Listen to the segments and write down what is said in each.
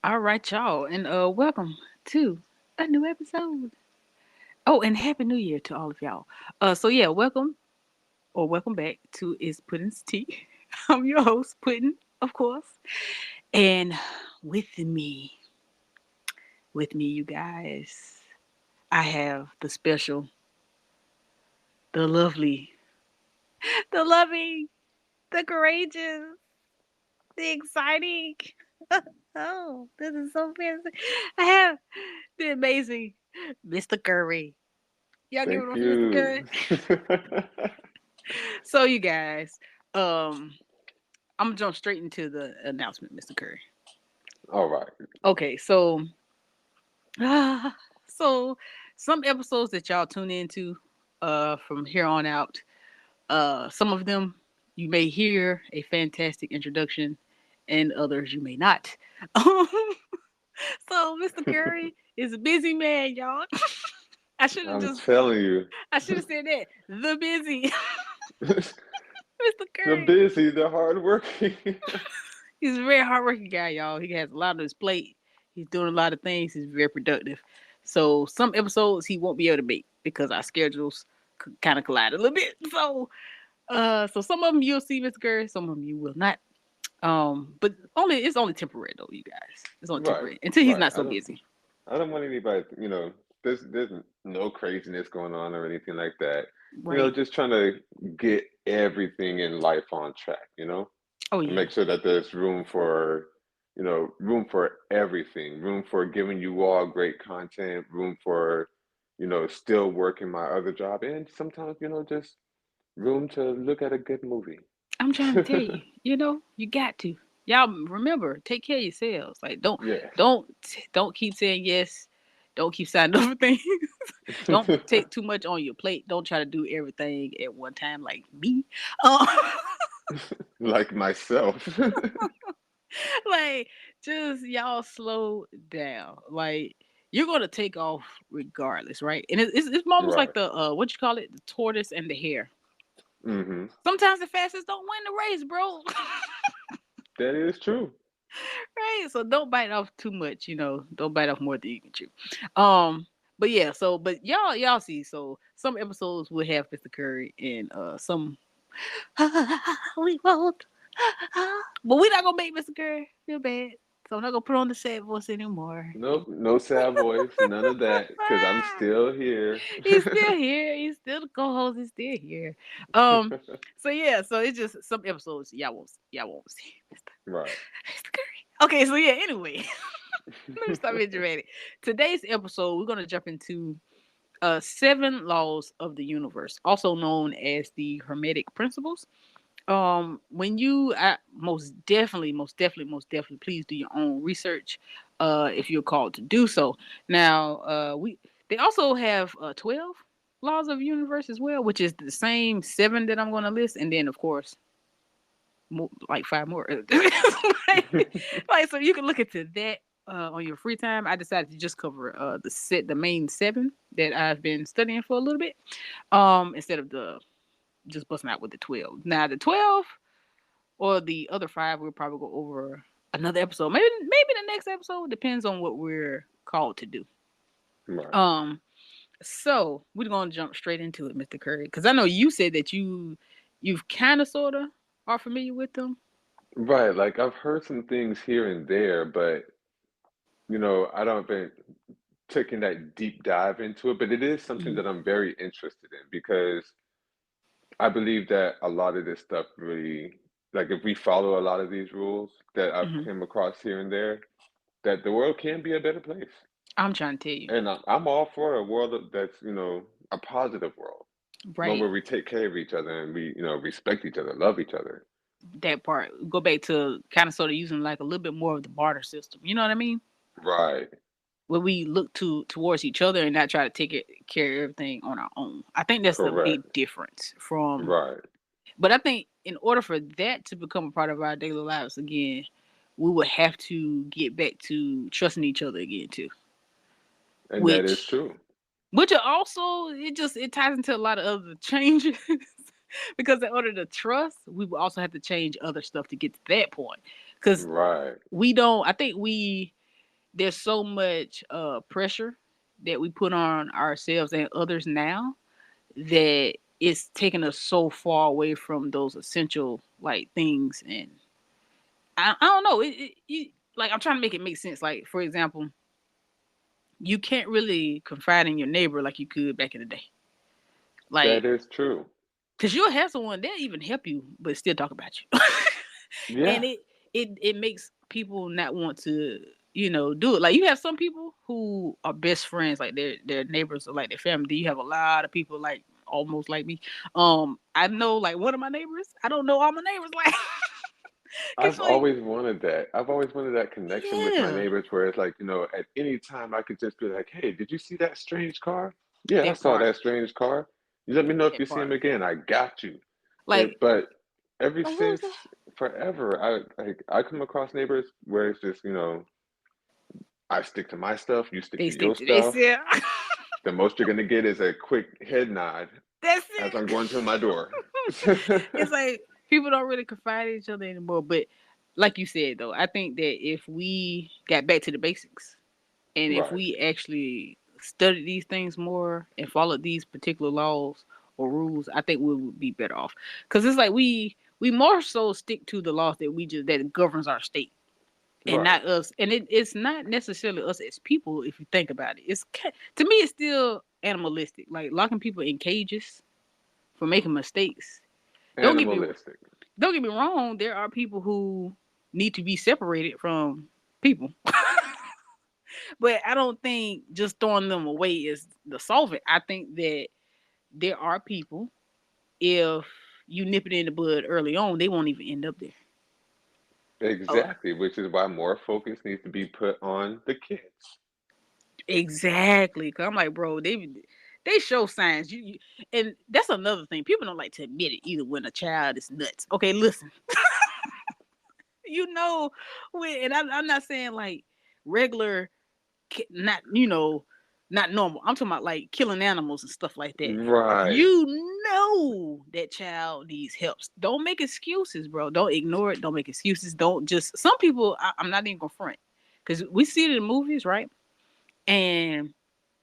All right, y'all, and welcome to a new episode. Oh, and happy New Year to all of y'all. So yeah, welcome or welcome back to Is Pudding's Tea. I'm your host, Pudding, of course, and with me, you guys, I have the special, the lovely, the loving, the courageous, the exciting. Oh, this is so fancy. I have the amazing Mr. Curry. Y'all give it Thank up for Mr. you. Curry. So you guys, um, I'm gonna jump straight into the announcement, Mr. Curry. All right. Okay, so so some episodes that y'all tune into from here on out, some of them you may hear a fantastic introduction and others you may not. So Mr. Curry is a busy man, y'all. I should have I'm just telling you. I should have said that. The busy Mr. The Curry. busy, the hardworking. He's a very hardworking guy, y'all. He has a lot on his plate. He's doing a lot of things. He's very productive. So some episodes he won't be able to make because our schedules kind of collide a little bit. So some of them you'll see Mr. Curry, some of them you will not. But it's only temporary though, you guys. It's only Right, temporary until he's right. not so busy. I don't want anybody, there's no craziness going on or anything like that. Right. Just trying to get everything in life on track, Oh and yeah. make sure that there's room for everything, room for giving you all great content, room for, still working my other job, and sometimes, just room to look at a good movie. I'm trying to tell you, you got to. Y'all remember, take care of yourselves. Like Yeah. don't keep saying yes. Don't keep signing over things. Don't take too much on your plate. Don't try to do everything at one time like me. Uh, Like myself. like just y'all slow down. Like you're gonna take off regardless, right? And it's almost like Right. the what you call it, the tortoise and the hare. Hmm. Sometimes the fastest don't win the race, bro. That is true. Right. So don't bite off too much, Don't bite off more than you can chew. Um, but yeah, but y'all see, so some episodes will have Mr. Curry and some we won't. But we're not gonna make Mr. Curry feel bad. So I'm not gonna put on the sad voice anymore. Nope, no sad voice, none of that, because I'm still here. He's still here. He's still the co-host. He's still here. Um. So yeah. So it's just some episodes y'all won't see Right. Mr. Curry. Okay. So yeah. Anyway, let me stop being dramatic. Today's episode, we're gonna jump into seven laws of the universe, also known as the Hermetic principles. When you most definitely, please do your own research if you're called to do so. Now we they also have 12 laws of the universe as well, which is the same seven that I'm going to list, and then of course like five more. Like, so you can look into that on your free time. I decided to just cover the main seven that I've been studying for a little bit, instead of the just busting out with the 12. Now the 12 or the other five, we'll probably go over another episode. Maybe the next episode, depends on what we're called to do. Right. Um, so we're gonna jump straight into it, Mr. Curry, because I know you said that you've kind of sorta are familiar with them. Right. Like I've heard some things here and there, but I don't been taking that deep dive into it, but it is something Hmm. that I'm very interested in because I believe that a lot of this stuff really, like if we follow a lot of these rules that I've Hmm. come across here and there, that the world can be a better place. I'm trying to tell you, And I'm all for a world that's, a positive world, one right? where we take care of each other and we, respect each other, love each other. That part. Go back to kind of sort of using like a little bit more of the barter system. You know what I mean? Right, Where we look towards each other and not try to care of everything on our own. I think that's the big correct, difference from. right. But I think in order for that to become a part of our daily lives again, we would have to get back to trusting each other again too. And that is Which, true. also it ties into a lot of other changes. Because in order to trust, we will also have to change other stuff to get to that point. Because Right, we don't. I think we. there's so much pressure that we put on ourselves and others now that it's taking us so far away from those essential like things. And I don't know like I'm trying to make it make sense. Like for example, you can't really confide in your neighbor like you could back in the day. That Like, is true. cause you'll have someone that even help you, but still talk about you, and Yeah, it makes people not want to do it. Like you have some people who are best friends, like their neighbors or like their family. Then you have a lot of people like almost like me. I know like one of my neighbors. I don't know all my neighbors like, cause I've like always wanted that. I've always wanted that connection with my yeah, neighbors where it's like, at any time I could just be like, hey, did you see that strange car? Yeah, I that saw part, that strange car. You let me know if you that see him part. again. I got you. Like, But ever like what was since that? forever, I come across neighbors where it's just, I stick to my stuff, you stick They to your stick to they stuff. self. The most you're gonna get is a quick head nod That's as I'm it. going to my door. It's like people don't really confide in each other anymore. But like you said though, I think that if we got back to the basics and if Right, we actually studied these things more and followed these particular laws or rules, I think we would be better off. Because it's like we more so stick to the laws that governs our state and right. not us. And it's not necessarily us as people. If you think about it, to me it's still animalistic. Like locking people in cages for making mistakes. Don't get me Animalistic. don't get me wrong, there are people who need to be separated from people. But I don't think just throwing them away is the solvent. I think that there are people, if you nip it in the bud early on, they won't even end up there. Oh, Exactly, which is why more focus needs to be put on the kids. exactly. Cause I'm like, bro, they show signs. And that's another thing. People don't like to admit it either when a child is nuts. Okay, listen. You know, and I'm not saying like regular not not normal. I'm talking about like killing animals and stuff like that. Right. You know that child needs help. Don't make excuses, bro. Don't ignore it. Don't make excuses. Don't just some people. I'm not even gonna front because we see it in movies, right? And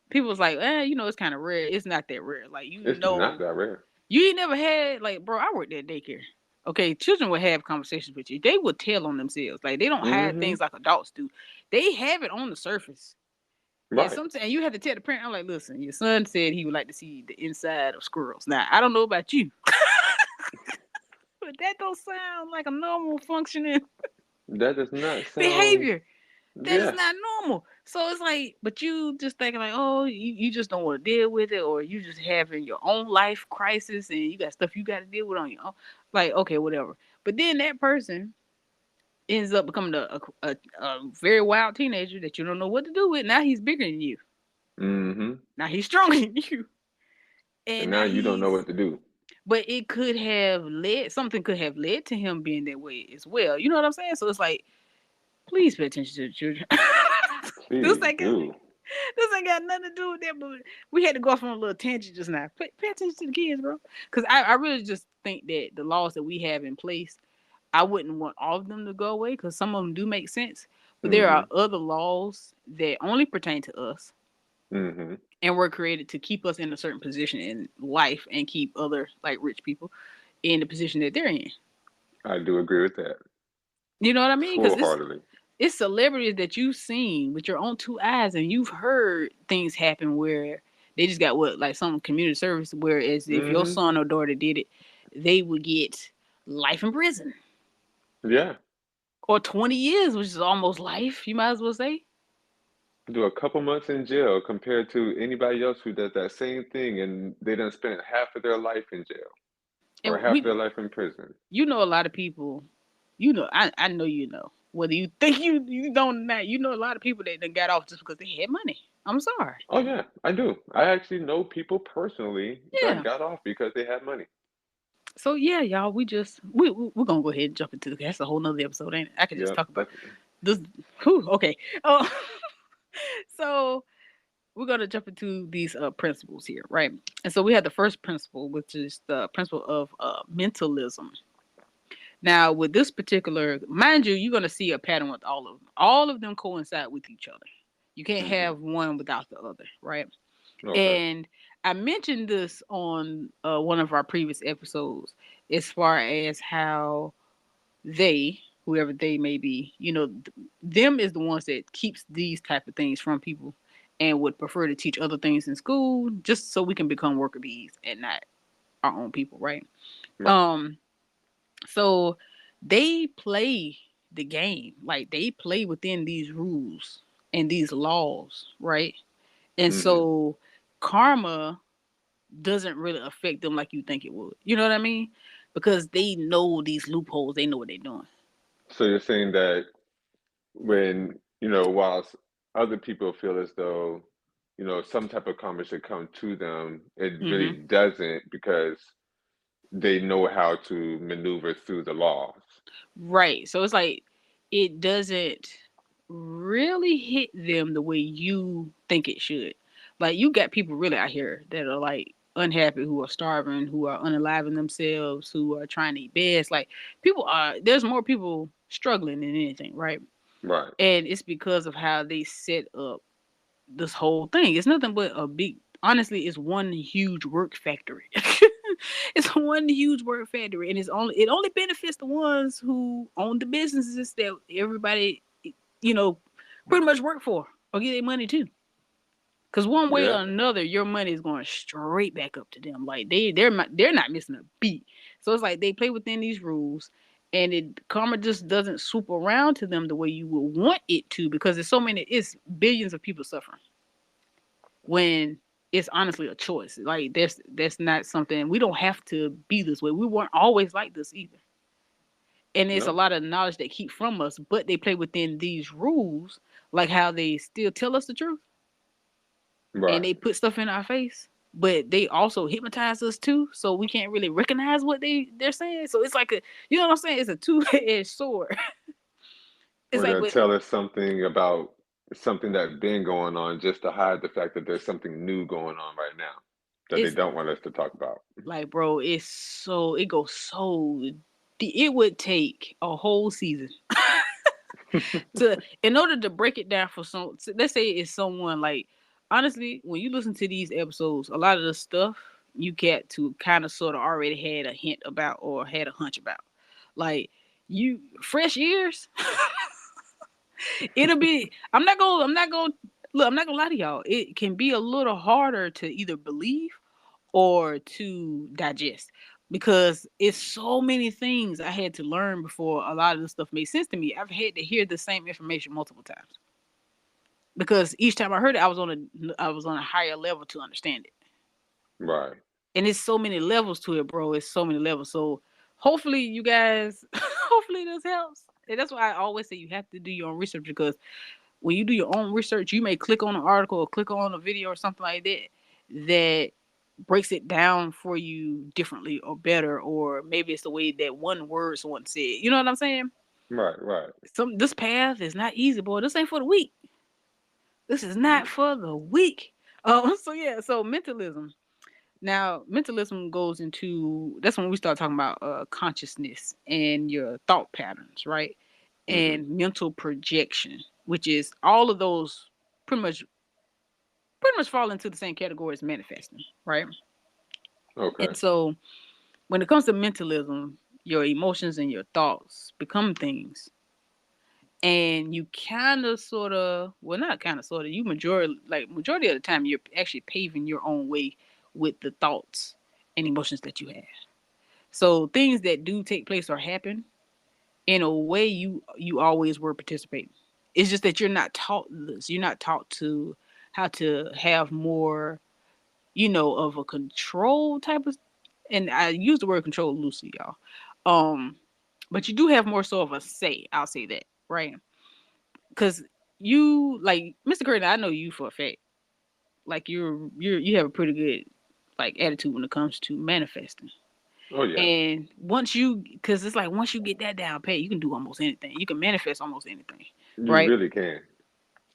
people was like, it's kind of rare. It's not that rare. Like It's not that rare. you ain't never had like, bro. I worked at daycare. Okay, children would have conversations with you. They would tell on themselves. Like they don't hide Hmm. things like adults do. They have it on the surface. And Right. sometimes you have to tell the parent, I'm like, listen, your son said he would like to see the inside of squirrels. Now, I don't know about you, but that don't sound like a normal functioning That does not sound, behavior. That is yeah. not normal. So it's like, but you just thinking like, oh, you just don't want to deal with it, or you just having your own life crisis and you got stuff you got to deal with on your own. Like, okay, whatever. But then that person ends up becoming a very wild teenager that you don't know what to do with. Now he's bigger than you. Hmm. Now he's stronger than you. And And now now you don't know what to do. but it could have led something could have led to him being that way as well. You know what I'm saying? So it's like, please pay attention to the children. this Please ain't got do. this ain't got nothing to do with that. But we had to go off on a little tangent just now. Pay attention to the kids, bro. Because I really just think that the laws that we have in place, I wouldn't want all of them to go away because some of them do make sense. But there are Hmm. other laws that only pertain to us Hmm. and were created to keep us in a certain position in life and keep other like rich people in the position that they're in. I do agree with that You know what I mean? Because full-heartedly. it's celebrities that you've seen with your own two eyes, and you've heard things happen where they just got what like some community service. Whereas if your Hmm. son or daughter did it, they would get life in prison Yeah. or 20 years, which is almost life. You might as well say. Do a couple months in jail compared to anybody else who does that same thing and they done spent half of their life in jail or And half of their life in prison. a lot of people. I know you know. Whether you think you don't or not, you know a lot of people that done got off just because they had money. I'm sorry. Oh yeah, I do. I actually know people personally that Yeah. got off because they had money. So yeah, y'all, we're gonna go ahead and jump into that's a whole nother episode, ain't it? I could just Yep, talk about that's this. Whew, okay. Oh, so we're gonna jump into these principles here, right? And so we have the first principle, which is the principle of mentalism. Now, with this particular, mind you, you're gonna see a pattern with all of them. All of them coincide with each other. You can't Hmm. have one without the other, right? Okay. And I mentioned this on one of our previous episodes, as far as how they, whoever they may be, them is the ones that keeps these type of things from people, and would prefer to teach other things in school just so we can become worker bees and not our own people, right? Right. Um, so they play the game, like they play within these rules and these laws, right? And Hmm. so karma doesn't really affect them like you think it would. You know what I mean? Because they know these loopholes, they know what they're doing. So you're saying that when, whilst other people feel as though, some type of karma should come to them, it really Hmm. doesn't because they know how to maneuver through the laws. Right. So it's like it doesn't really hit them the way you think it should. Like you got people really out here that are like unhappy, who are starving, who are unaliving themselves, who are trying to eat best. Like people are there's more people struggling than anything, right? Right. And it's because of how they set up this whole thing. It's nothing but a big honestly, it's one huge work factory. It's one huge work factory, and it only benefits the ones who own the businesses that everybody, you know, pretty much work for or get their money to. Cause one way Yeah. or another, your money is going straight back up to them. Like they're not missing a beat. So it's like they play within these rules, and it karma just doesn't swoop around to them the way you would want it to, because it's billions of people suffering when it's honestly a choice. Like that's not something we don't have to be this way. We weren't always like this either. And it's a No. lot of knowledge they keep from us, but they play within these rules, like how they still tell us the truth and Right. they put stuff in our face, but they also hypnotize us too, so we can't really recognize what they're saying. So it's like you know what I'm saying? It's a two-edged sword. It's We're like, gonna but tell us something about something that's been going on just to hide the fact that there's something new going on right now that they it's don't want us to talk about. like, bro, it goes so. It would take a whole season to in order to break it down for some. Let's say it's someone like honestly, when you listen to these episodes, a lot of the stuff you get to kind of sort of already had a hint about or had a hunch about, like you fresh ears. It'll be. I'm not gonna look. I'm not gonna lie to y'all. It can be a little harder to either believe or to digest because it's so many things I had to learn before a lot of this stuff made sense to me. I've had to hear the same information multiple times because each time I heard it, I was on a higher level to understand it. Right. And it's so many levels to it, bro. It's so many levels. So hopefully you guys, hopefully this helps. And that's why I always say you have to do your own research, because when you do your own research, you may click on an article or click on a video or something like that that breaks it down for you differently or better, or maybe it's the way that one word someone said. You know what I'm saying? Right. Right. This path is not easy, boy. This ain't for the weak. This is not Mhm. for the weak. So yeah, so mentalism. Now, mentalism goes into that's when we start talking about consciousness and your thought patterns, right? Mhm. And mental projection, which is all of those pretty much pretty much fall into the same category as manifesting, right? Okay. And so when it comes to mentalism, your emotions and your thoughts become things. And you kind of sort of, well, not kind of sort of, you majority of the time, you're actually paving your own way with the thoughts and emotions that you have. So things that do take place or happen, in a way, you always were participating. It's just that you're not taught this. You're not taught to how to have more, of a control type of, and I use the word control loosely, y'all. Um, but you do have more so of a say. I'll say that, right? Because you like Mr. Curtin, I know you for a fact. Like you have a pretty good like attitude when it comes to manifesting. Oh yeah. And because it's like once you get that down pat, you can do almost anything. You can manifest almost anything, You right? really can.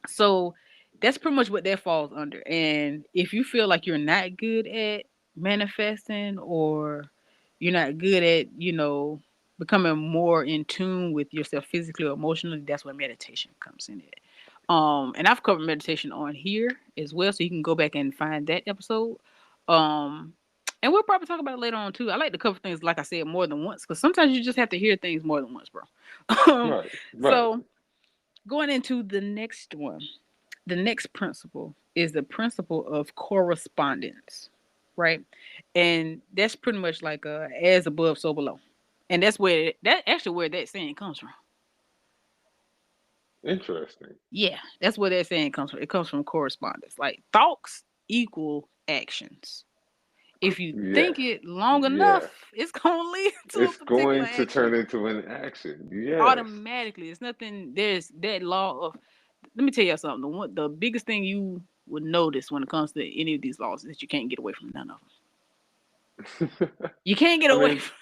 So that's pretty much what that falls under. And if you feel like you're not good at manifesting, or you're not good at, becoming more in tune with yourself physically or emotionally, that's where meditation comes in it. And I've covered meditation on here as well, so you can go back and find that episode. Um, and we'll probably talk about it later on too. I like to cover things, like I said, more than once, because sometimes you just have to hear things more than once, bro. um, Right, right. so going into the next one, the next principle is the principle of correspondence, right? And that's pretty much like as above, so below. And that actually where that saying comes from. Interesting. Yeah, that's where that saying comes from. It comes from correspondence. Like thoughts equal actions. If you Yes. think it long Yeah. enough, it's gonna lead to a It's particular going to turn action into an action. Yes. automatically. It's nothing. There's that law of. Let me tell you something. The biggest thing you would notice when it comes to any of these laws is that you can't get away from none of them. You can't get I away mean, from.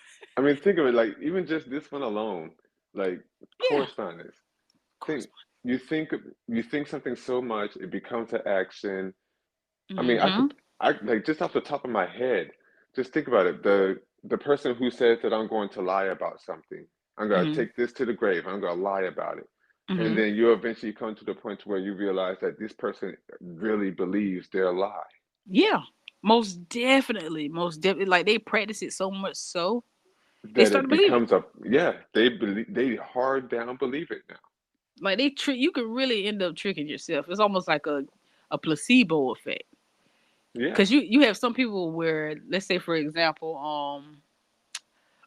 think of it like even just this one alone, like Yeah, correspondence. Think correspondence. you think you think something so much, it becomes an action. I mean, Mm-hmm. I like just off the top of my head, just think about it. The person who says that I'm going to lie about something, I'm gonna Mm-hmm. take this to the grave, I'm gonna lie about it. And Mm-hmm. then you eventually come to the point where you realize that this person really believes their lie. Yeah, most definitely, most definitely. Like they practice it so much so they That start to it believe it. becomes a yeah, they hard down believe it now. Like they trick. You can really end up tricking yourself. It's almost like a placebo effect. Yeah. Cause you have some people where, let's say for example,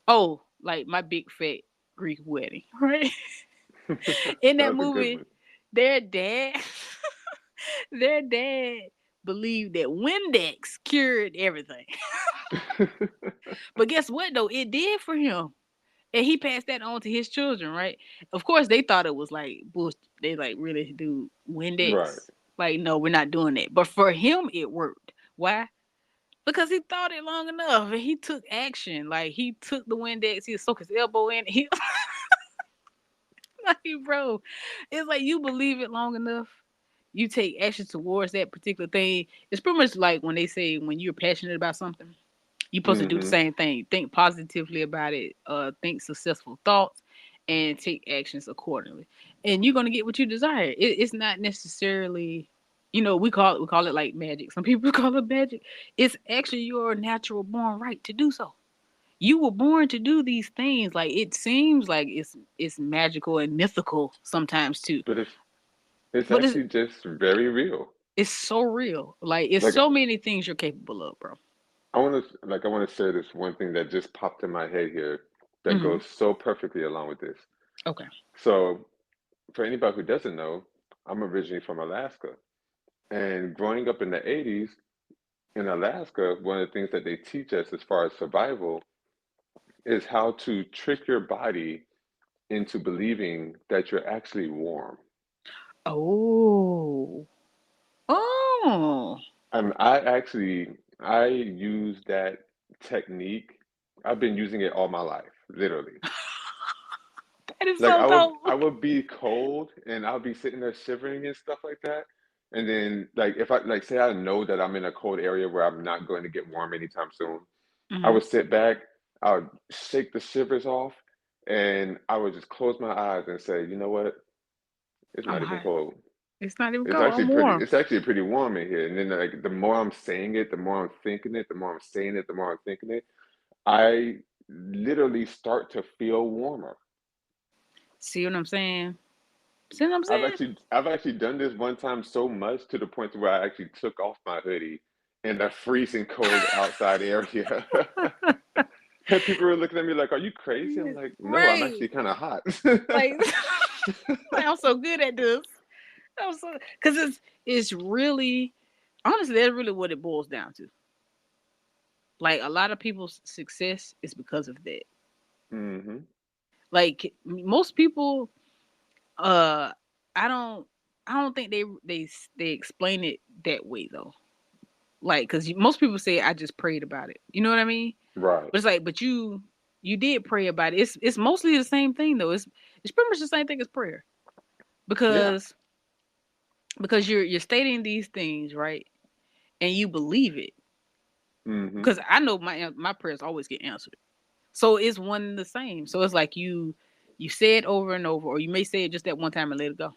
oh, like my big fat Greek wedding, right? In That that was a good movie, their dad, their dad believed that Windex cured everything. one. But guess what though? It did for him. And he passed that on to his children, right? Of course, they thought it was like bullshit. They like really do Right. Windex. Like, no, we're not doing that. But for him, it worked. Why? Because he thought it long enough and he took action. Like he took the Windex, he soaked his elbow in. He like, bro, it's like you believe it long enough, you take action towards that particular thing. It's pretty much like when they say when you're passionate about something, you're supposed to do the Hmm. same thing. Think positively about it. Think successful thoughts, and take actions accordingly. And you're gonna get what you desire. It's not necessarily, we call it like magic. Some people call it magic. It's actually your natural born right to do so. You were born to do these things. Like it seems like it's magical and mythical sometimes too, But it's but it's actually just very real. it's so real. Like it's Like so many things you're capable of, bro. I want to share this one thing that just popped in my head here that Hmm. goes so perfectly along with this. Okay. So, for anybody who doesn't know, I'm originally from Alaska. And growing up in the 80s in Alaska, one of the things that they teach us as far as survival is how to trick your body into believing that you're actually warm. Oh. Oh. And I use that technique. I've been using it all my life, literally. That is Like so I dope. would be cold and I'll be sitting there shivering and stuff like that. And then like if I like say I know that I'm in a cold area where I'm not going to get warm anytime soon, I Hmm. would sit back, I would shake the shivers off, and I would just close my eyes and say, you know what? It's I'm not even hot. cold. It's not even cold. I'm warm. It's actually pretty warm in here. And then like the more I'm saying it, the more I'm thinking it, the more I'm saying it, the more I'm thinking it, I literally start to feel warmer. See what I'm saying? See what I'm saying? I've actually done this one time so much to the point where I actually took off my hoodie in a freezing cold outside area. And people were looking at me like, "Are you crazy?" I'm like, "No, I'm Right. actually kind of hot." Like, like I'm so good at this. I'm so because it's really honestly that's really what it boils down to. Like a lot of people's success is because of that. Hmm. Like most people, uh, I don't I don't think they explain it that way though. Like because most people say I just prayed about it. You know what I mean? Right. But it's like, but you did pray about it. It's mostly the same thing though. It's pretty much the same thing as prayer Yeah. because you're stating these things right and you believe it Hmm. because I know my prayers always get answered. So it's one and the same. So it's like you say it over and over, or you may say it just that one time and let it go.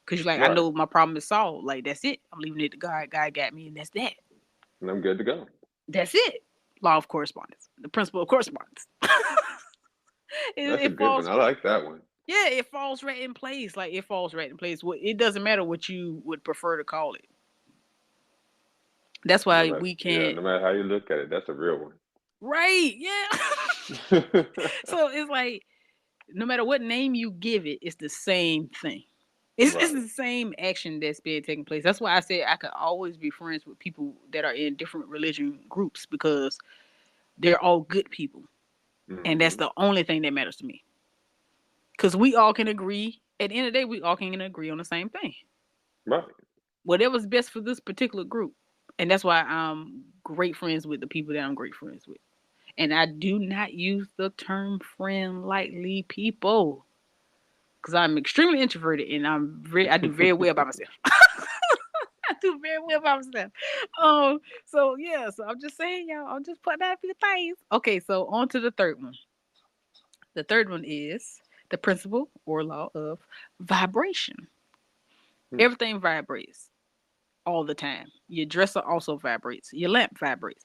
Cause you're like, I Right. know my problem is solved. Like that's it. I'm leaving it to God. God got me, and that's that. And I'm good to go. That's it. Law of correspondence. The principle of correspondence. That's a It good one. falls. I like that one. Yeah, it falls right in place. Like it falls right in place. It doesn't matter what you would prefer to call it. That's No why matter, we yeah, can't. no matter how you look at it, that's a real one. Right? Yeah. So it's like no matter what name you give it, it's the same thing. It's Right. the same action that's being taking place. That's why I said I could always be friends with people that are in different religion groups because they're all good people, and that's Hmm. the only thing that matters to me. Because we all can agree. At the end of the day, we all can agree on the same thing. Right. Whatever's best for this particular group, and that's why I'm great friends with the people that I'm great friends with. And I do not use the term friend lightly, people, because I'm extremely introverted and I do very well by myself. I do very well by myself. So yeah, so I'm just saying, y'all, I'm just putting out a few things. Okay, so on to the third one. The third one is the principle or law of vibration. Hmm. Everything vibrates all the time. Your dresser also vibrates. Your lamp vibrates.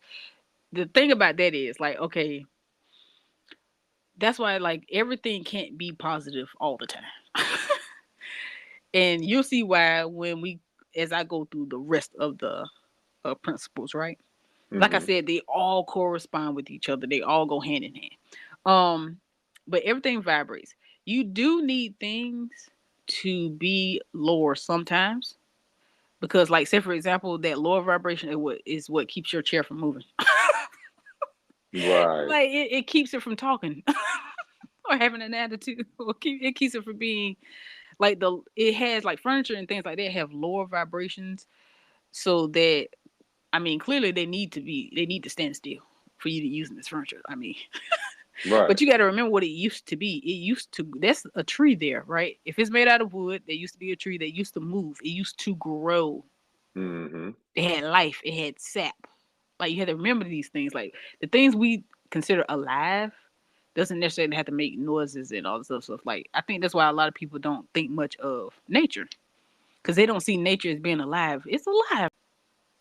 The thing about that is, like, okay, that's why like everything can't be positive all the time. And you'll see why when we as I go through the rest of the principles, right? Like I Hmm. said, they all correspond with each other. They all go hand in hand. Um, but everything vibrates. You do need things to be lower sometimes because, like, say for example, that lower vibration is what keeps your chair from moving. Right. Like it keeps it from talking or having an attitude, or it keeps it from being like it has like furniture and things like that have lower vibrations, so that I mean clearly they need to stand still for you to use this furniture. I mean, Right. but you got to remember what it used to be. It used to that's a tree there, right? If it's made out of wood, there used to be a tree that used to move. It used to grow. Hmm. It had life. It had sap. Like you had to remember these things. Like the things we consider alive doesn't necessarily have to make noises and all this other stuff. Like I think that's why a lot of people don't think much of nature because they don't see nature as being alive. It's alive.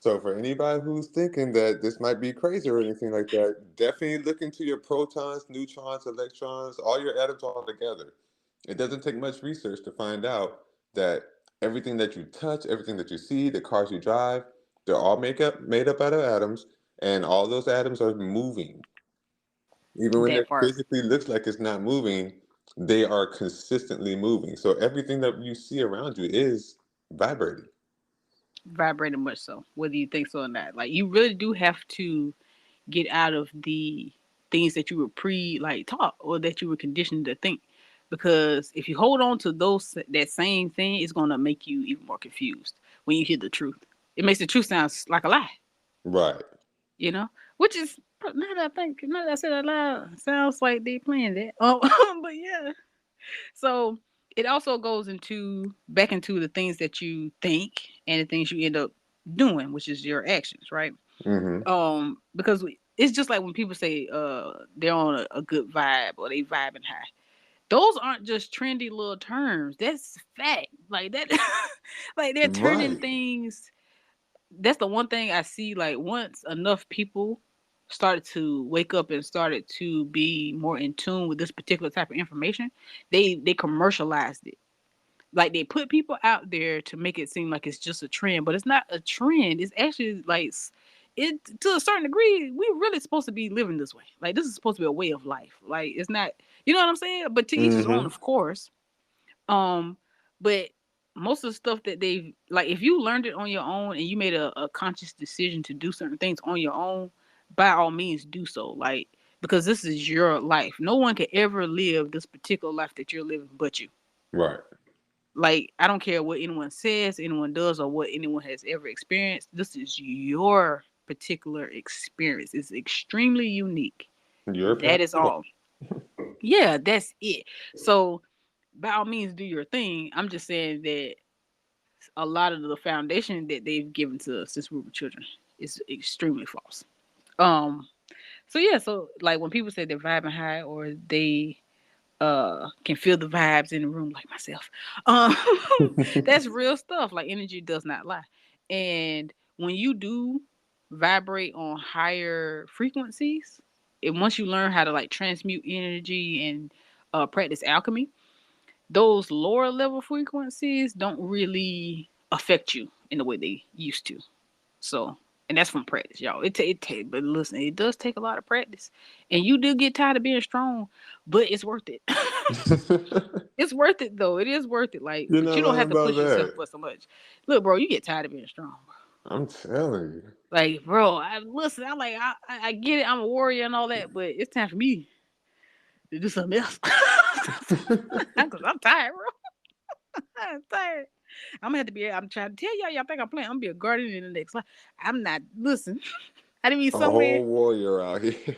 So for anybody who's thinking that this might be crazy or anything like that, definitely look into your protons, neutrons, electrons, all your atoms all together. It doesn't take much research to find out that everything that you touch, everything that you see, the cars you drive, they're all made up out of atoms, and all those atoms are moving. Even when That it part physically looks like it's not moving, they are consistently moving. So everything that you see around you is vibrating. vibrating much so, whether you think so or not. Like you really do have to get out of the things that you were pre like taught or that you were conditioned to think. Because if you hold on to that same thing, it's gonna make you even more confused when you hear the truth. It makes the truth sound like a lie, Right. you know? Which is now that I said it out loud, sounds like they planned that. But yeah. So it also goes into back into the things that you think and the things you end up doing, which is your actions, right? Hmm. Because it's just like when people say they're on a good vibe or they vibing high. Those aren't just trendy little terms. That's fact. Like that like they're turning Right. things. That's the one thing I see, like once enough people started to wake up and started to be more in tune with this particular type of information, they commercialized it. Like they put people out there to make it seem like it's just a trend, but it's not a trend. It's actually like it to a certain degree. We're really supposed to be living this way. Like this is supposed to be a way of life. Like it's not, you know what I'm saying? But to each his own, Hmm. of course. Um, but most of the stuff that they've like, if you learned it on your own and you made a conscious decision to do certain things on your own, by all means do so. Like because this is your life. No one can ever live this particular life that you're living but you. Right. Like, I don't care what anyone says, anyone does, or what anyone has ever experienced. This is your particular experience. It's extremely unique. Your path That is forward. all. Yeah, that's it. So, by all means, do your thing. I'm just saying that a lot of the foundation that they've given to us since we were children is extremely false. Um, So yeah, so like when people say they're vibing high or they can feel the vibes in the room like myself. Um that's real stuff. Like energy does not lie. And when you do vibrate on higher frequencies, and once you learn how to like transmute energy and practice alchemy, those lower level frequencies don't really affect you in the way they used to. So, and that's from practice, y'all. But listen, it does take a lot of practice, and you do get tired of being strong, but it's worth it. It's worth it though. It is worth it. Like, You're but you not don't lying have to about push yourself that. for so much. Look, bro, you get tired of being strong, bro. I'm telling you. Like, bro, I listen. I like, I get it. I'm a warrior and all that, but it's time for me to do something else. Cause I'm tired, bro. I'm tired. I'm gonna have to be. I'm trying to tell y'all. Y'all think I'm playing? I'm gonna be a guardian in the next life. I'm not. Listen, I didn't be A somewhere. whole warrior out here.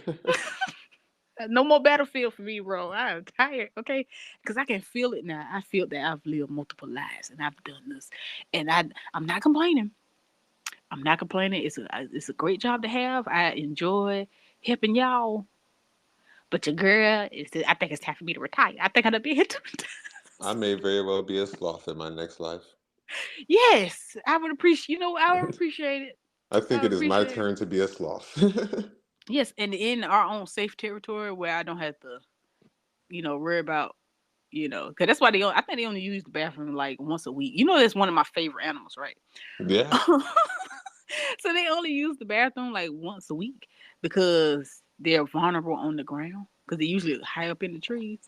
No more battlefield for me, bro. I'm tired, okay? Because I can feel it now. I feel that I've lived multiple lives and I've done this, and I'm not complaining. I'm not complaining. It's a great job to have. I enjoy helping y'all, but your girl is. I think it's time for me to retire. I think I'm gonna be here too. I may very well be a sloth in my next life. Yes, I would appreciate. You know, I would appreciate it. I think I it would is my appreciate it. turn to be a sloth. Yes, and in our own safe territory where I don't have to, worry about, because that's why I think they only use the bathroom like once a week. You know, that's one of my favorite animals, right? Yeah. So they only use the bathroom like once a week because they're vulnerable on the ground because they usually high up in the trees.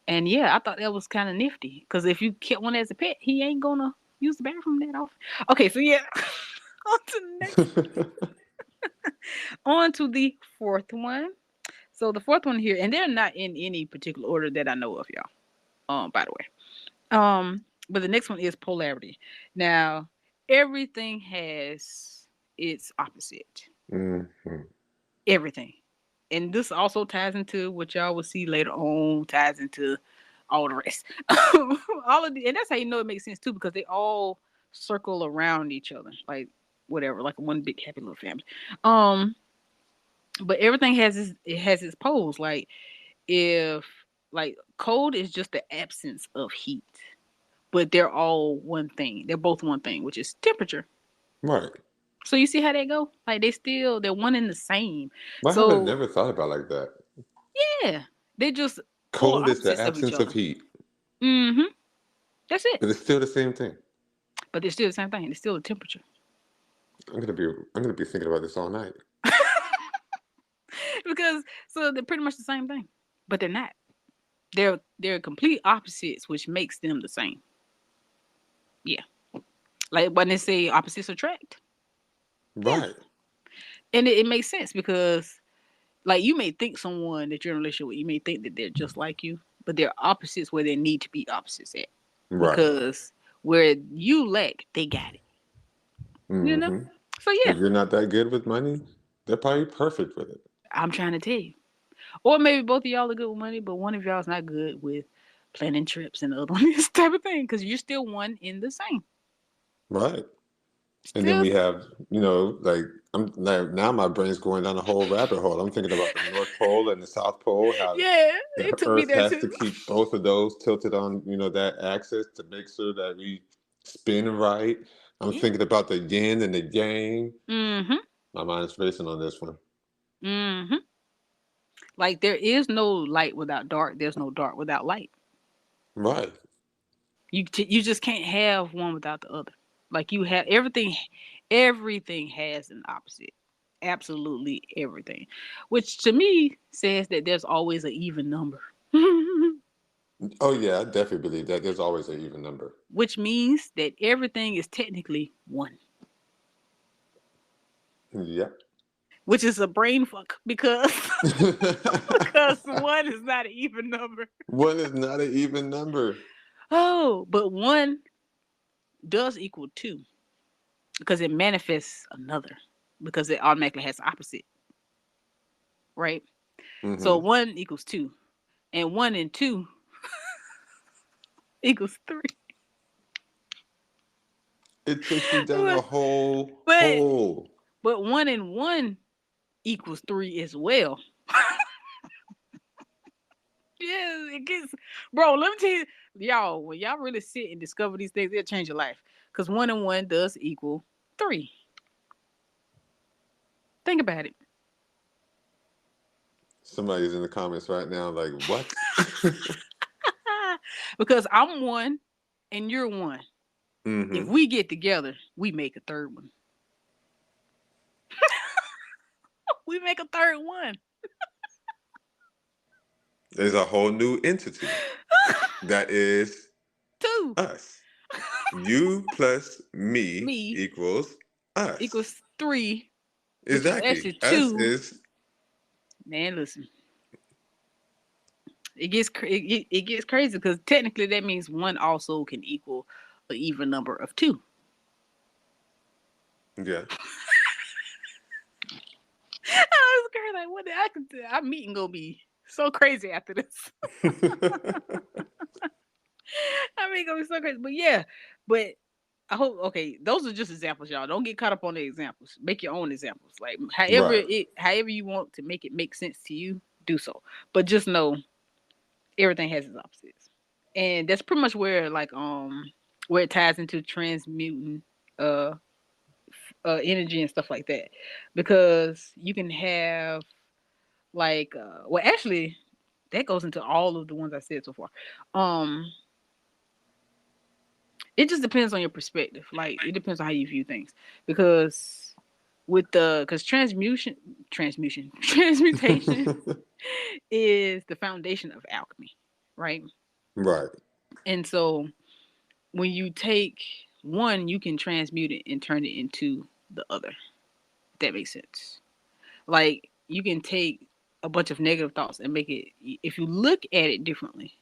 And yeah, I thought that was kind of nifty because if you kept one as a pet, he ain't gonna use the bathroom that often. Okay, so yeah, on to the next, on to the fourth one. So the fourth one here, and they're not in any particular order that I know of, y'all. By the way. But the next one is polarity. Now, everything has its opposite. Mhm. Everything. And this also ties into what y'all will see later on, ties into all the rest. All of the, and that's how you know it makes sense too, because they all circle around each other. Like whatever, like one big happy little family. Um, but everything has its poles. Like if like cold is just the absence of heat, but they're all one thing. They're both one thing, which is temperature. Right. So you see how they go? Like they're one and the same. Why have I So never thought about it like that? yeah, they're just polar Cold is the opposites of each absence of other. heat, Mm-hmm. That's it. but it's still the same thing. But they're still the same thing. It's still the temperature. I'm gonna be thinking about this all night. Because so they're pretty much the same thing, but they're not. They're complete opposites, which makes them the same. Yeah, like when they say opposites attract. Yeah, Right. and it makes sense because like you may think someone that you're in a relationship with, you may think that they're just like you, but they're opposites where they need to be opposites at. Right. Because where you lack, they got it. You know? Hmm. So yeah, If you're not that good with money, they're probably perfect with it. I'm trying to tell you. Or maybe both of y'all are good with money, but one of y'all is not good with planning trips and the other one this type of thing. Because you're still one in the same. Right. And then Still we have, like I'm now my brain's going down a whole rabbit hole. I'm thinking about the North Pole and the South Pole, how yeah, it the took me Earth there has too. to keep both of those tilted on, that axis to make sure that we spin right. I'm Yeah. thinking about the yin and the yang. Mm-hmm. My mind is racing on this one. Mm-hmm. Like there is no light without dark. There's no dark without light. Right. You just can't have one without the other. Like you have everything. Everything has an opposite. Absolutely everything, which to me says that there's always an even number. Oh yeah, I definitely believe that there's always an even number. Which means that everything is technically one, Yep. which is a brain fuck because because one is not an even number. One is not an even number. Oh, but one does equal two because it manifests another because it automatically has opposite, right? So Hmm. one equals two, and one and two equals three. It takes you down a but whole but hole. but one and one equals 3 as well. Yeah, it gets, bro. Let me tell you, y'all. When y'all really sit and discover these things, it'll change your life. Cause 1 and 1 does equal 3. Think about it. Somebody's in the comments right now, like, what? Because I'm 1 and you're 1. If Mm-hmm. we get together, we make a third one. We make a third one. There's a whole new entity that is 2. us. You plus me Me equals us. equals 3, which is actually Exactly. Us 2. is Man, listen, it gets crazy because technically that means 1 also can equal an even number of 2. yeah. I was scared, like, what? Our meeting gonna be so crazy after this. I mean, gonna be so crazy. But yeah, but I hope, okay, those are just examples, y'all. Don't get caught up on the examples. Make your own examples. Like Right. however you want to make it make sense to you, do so. But just know everything has its opposites, and that's pretty much where where it ties into transmuting uh energy and stuff like that, because you can have like well, actually that goes into all of the ones I said so far. Um, it just depends on your perspective. Like it depends on how you view things, because because transmutation is the foundation of alchemy, right? Right. And so when you take one, you can transmute it and turn it into the other. If that makes sense. Like you can take a bunch of negative thoughts and make it. If you look at it differently,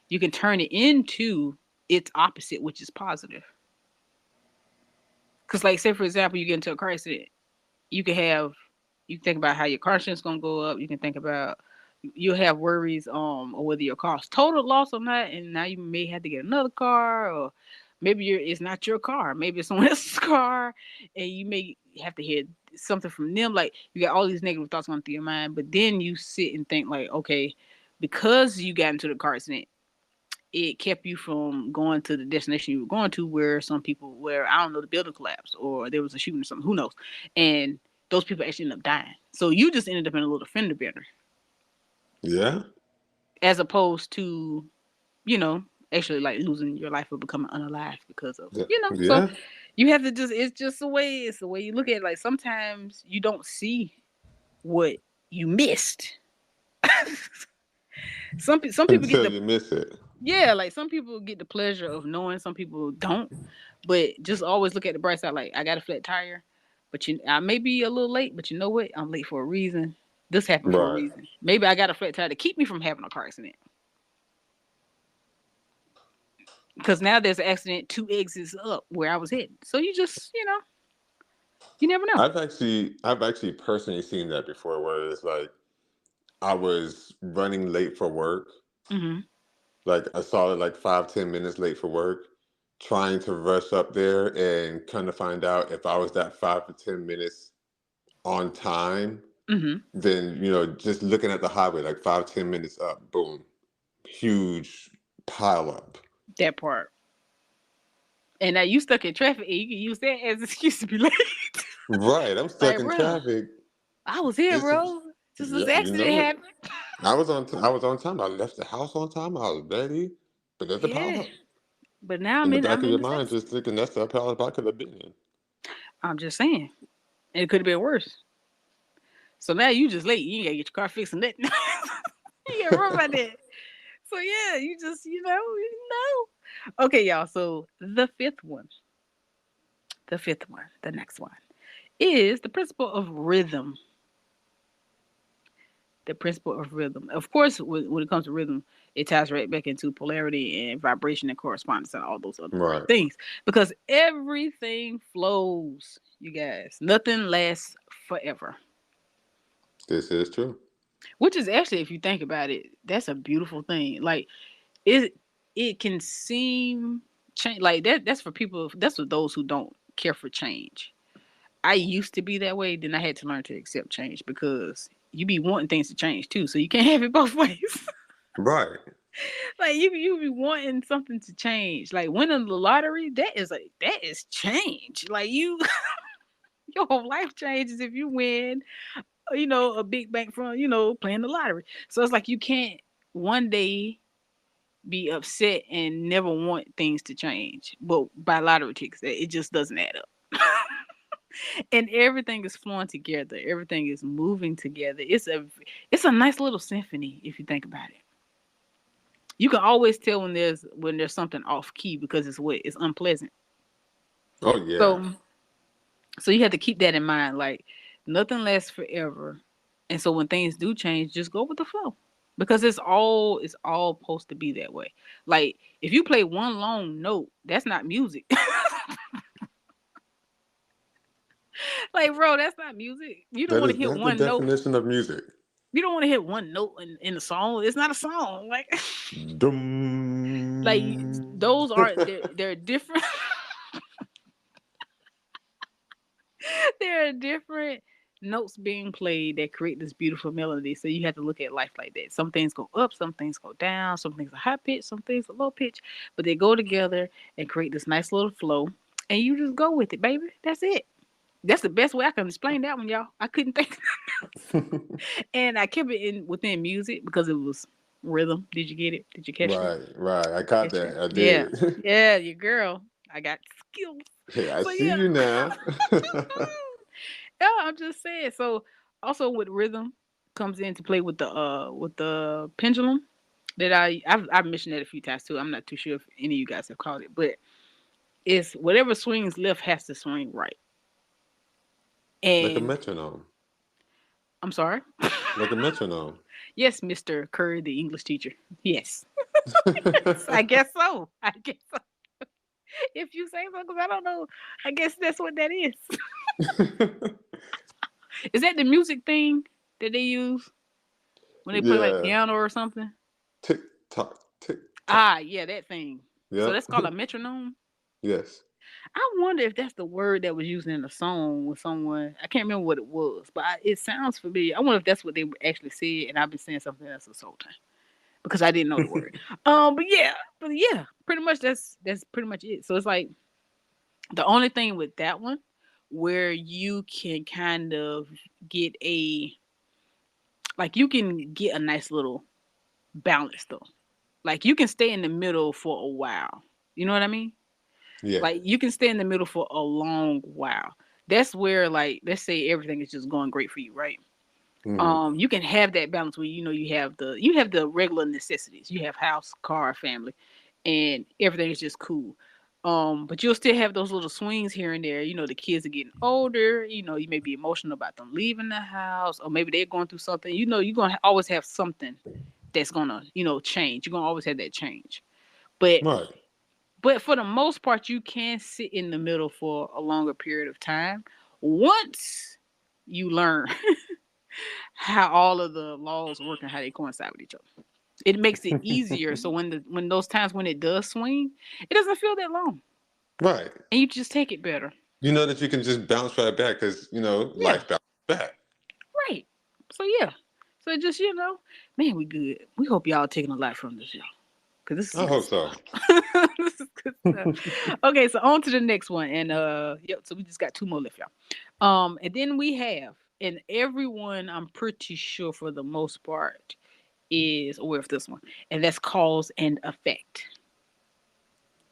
you can turn it into its opposite, which is positive. Because, like, say for example, you get into a car accident, you can have, you can think about how your car insurance gonna go up. You can think about, you'll have worries or whether your car's total loss or not, and now you may have to get another car, or maybe it's not your car, maybe it's someone else's car, and you may have to hear something from them. Like you got all these negative thoughts going through your mind, but then you sit and think like, okay, because you got into the car accident, it kept you from going to the destination you were going to, where some people, where I don't know, the building collapsed or there was a shooting or something, who knows, and those people actually ended up dying. So you just ended up in a little fender bender, Yeah. as opposed to, you know, actually like losing your life or becoming unalive because of, Yeah. So Yeah. you have to just, it's just the way, it's the way you look at it. Like sometimes you don't see what you missed. Some people get Until the, you miss it. yeah, like some people get the pleasure of knowing, some people don't. But just always look at the bright side. Like I got a flat tire, but I may be a little late, but you know what? I'm late for a reason. This happened for a Right. reason. Maybe I got a flat tire to keep me from having a car accident. Because now there's an accident 2 exits up where I was heading. So you just, you never know. I've actually personally seen that before, where it's like I was running late for work. Hmm. Like I saw it like 5-10 minutes late for work, trying to rush up there and kind of find out if I was that 5 to 10 minutes on time, Hmm. then just looking at the highway like 5-10 minutes up, boom, huge pile up. That part. And now you stuck in traffic and you can use that as an excuse to be late. Right, I'm stuck Like, in bro, traffic. I was here, Just bro. Just this yeah, you accident know it. happened. I was on time. I left the house on time. I was ready, but there's a pile Yeah. up But now in the back I'm of in your this mind, accident. just thinking that's the pile up I could have been in. I'm just saying. It could have been worse. So now you just late. You ain't gotta get your car fixed and nothing. You gotta worry about that. So yeah, you just, Okay, y'all. So the next one is the principle of rhythm. The principle of rhythm. Of course, when it comes to rhythm, it ties right back into polarity and vibration and correspondence and all those other great Right. things. Because everything flows, you guys. Nothing lasts forever. This is true. Which is actually, if you think about it, that's a beautiful thing. Like it it can seem change like that. That's for people. That's for those who don't care for change. I used to be that way. Then I had to learn to accept change because you be wanting things to change too, so you can't have it both ways. Right. Like you be wanting something to change. Like winning the lottery, that is change. Like you, your whole life changes if you win. A big bank from playing the lottery. So it's like you can't one day be upset and never want things to change. But by lottery tickets, it just doesn't add up. And everything is flowing together. Everything is moving together. It's a nice little symphony if you think about it. You can always tell when there's something off key because it's unpleasant. Oh yeah. So you have to keep that in mind. Like nothing lasts forever, and so when things do change, just go with the flow because it's all supposed to be that way. Like if you play one long note, that's not music. Like bro, that's not music. You don't That want is to hit that's the one note. definition of music. You don't want to hit one note in a song. It's not a song. Like like Dum. those aren't they're different. There are different notes being played that create this beautiful melody. So you have to look at life like that. Some things go up, some things go down, some things are high pitch, some things are low pitch, but they go together and create this nice little flow. And you just go with it, baby. That's it. That's the best way I can explain that one, y'all. I couldn't think, and I kept it in within music because it was rhythm. Did you get it? Did you catch that? Right, right. I caught Catch that? that. I Yeah, did. yeah, your girl. I got skills. Hey, I So see yeah. you now. Yeah, I'm just saying. So also with rhythm comes into play with the pendulum that I've mentioned that a few times too. I'm not too sure if any of you guys have called it, but it's whatever swings left has to swing right. Like a And metronome. I'm sorry. Like a metronome. Yes, Mr. Curry, the English teacher. Yes. Yes, I guess so. I guess so. If you say so, because I don't know. I guess that's what that is. Is that the music thing that they use when they play like Yeah. piano or something? Tick tock, tick tock. Ah, yeah, that thing. So Yep. that's called a metronome. Yes. I wonder if that's the word that was used in the song with someone. I can't remember what it was, but it sounds familiar. I wonder if that's what they actually said, and I've been saying something else this whole time because I didn't know the word. But yeah, pretty much that's pretty much it. So it's like the only thing with that one where you can kind of get a like you can get a nice little balance though. Like you can stay in the middle for a while. You know what I mean? Yeah. Like you can stay in the middle for a long while. That's where like let's say everything is just going great for you, right? Hmm. You can have that balance where you have the regular necessities. You have house, car, family, and everything is just cool. But you'll still have those little swings here and there. The kids are getting older. You may be emotional about them leaving the house, or maybe they're going through something. You're gonna always have something that's gonna, change. You're gonna always have that change. But Right. but for the most part, you can sit in the middle for a longer period of time once you learn how all of the laws work and how they coincide with each other. It makes it easier. So when those times when it does swing, it doesn't feel that long, Right. and you just take it better. You know that you can just bounce right back because, Yeah, life bounces back. right. So yeah, so just man, we good. We hope y'all taking a lot from this, y'all, because this is I good hope so. stuff. This is good stuff. Okay, so on to the next one, and yep. So we just got two more left, y'all. And then we have, and everyone, I'm pretty sure for the most part is aware of this one, and that's cause and effect.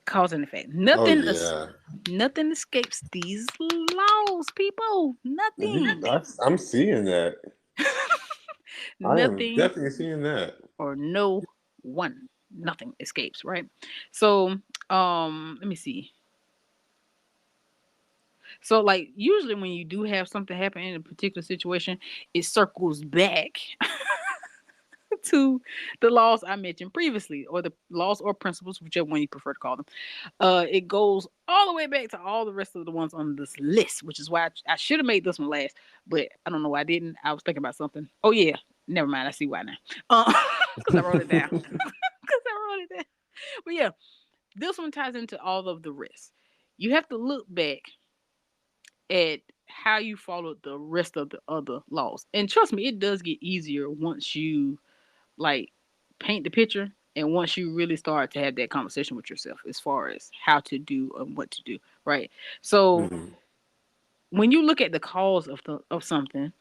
Cause and effect. Oh, Nothing yeah. nothing escapes these laws, people. Nothing. I'm seeing that. I am Nothing definitely seeing that. or no one. Nothing escapes, right? So, let me see. So, like, usually when you do have something happen in a particular situation, it circles back to the laws I mentioned previously, or the laws or principles, whichever one you prefer to call them. It goes all the way back to all the rest of the ones on this list, which is why I should have made this one last, but I don't know why I didn't. I was thinking about something. Oh yeah, never mind. I see why now. Because I wrote it down. Because I wrote it down. But yeah, this one ties into all of the rest. You have to look back at how you follow the rest of the other laws. And trust me, it does get easier once you like paint the picture and once you really start to have that conversation with yourself as far as how to do and what to do, right? So Mm-hmm. when you look at the cause of something,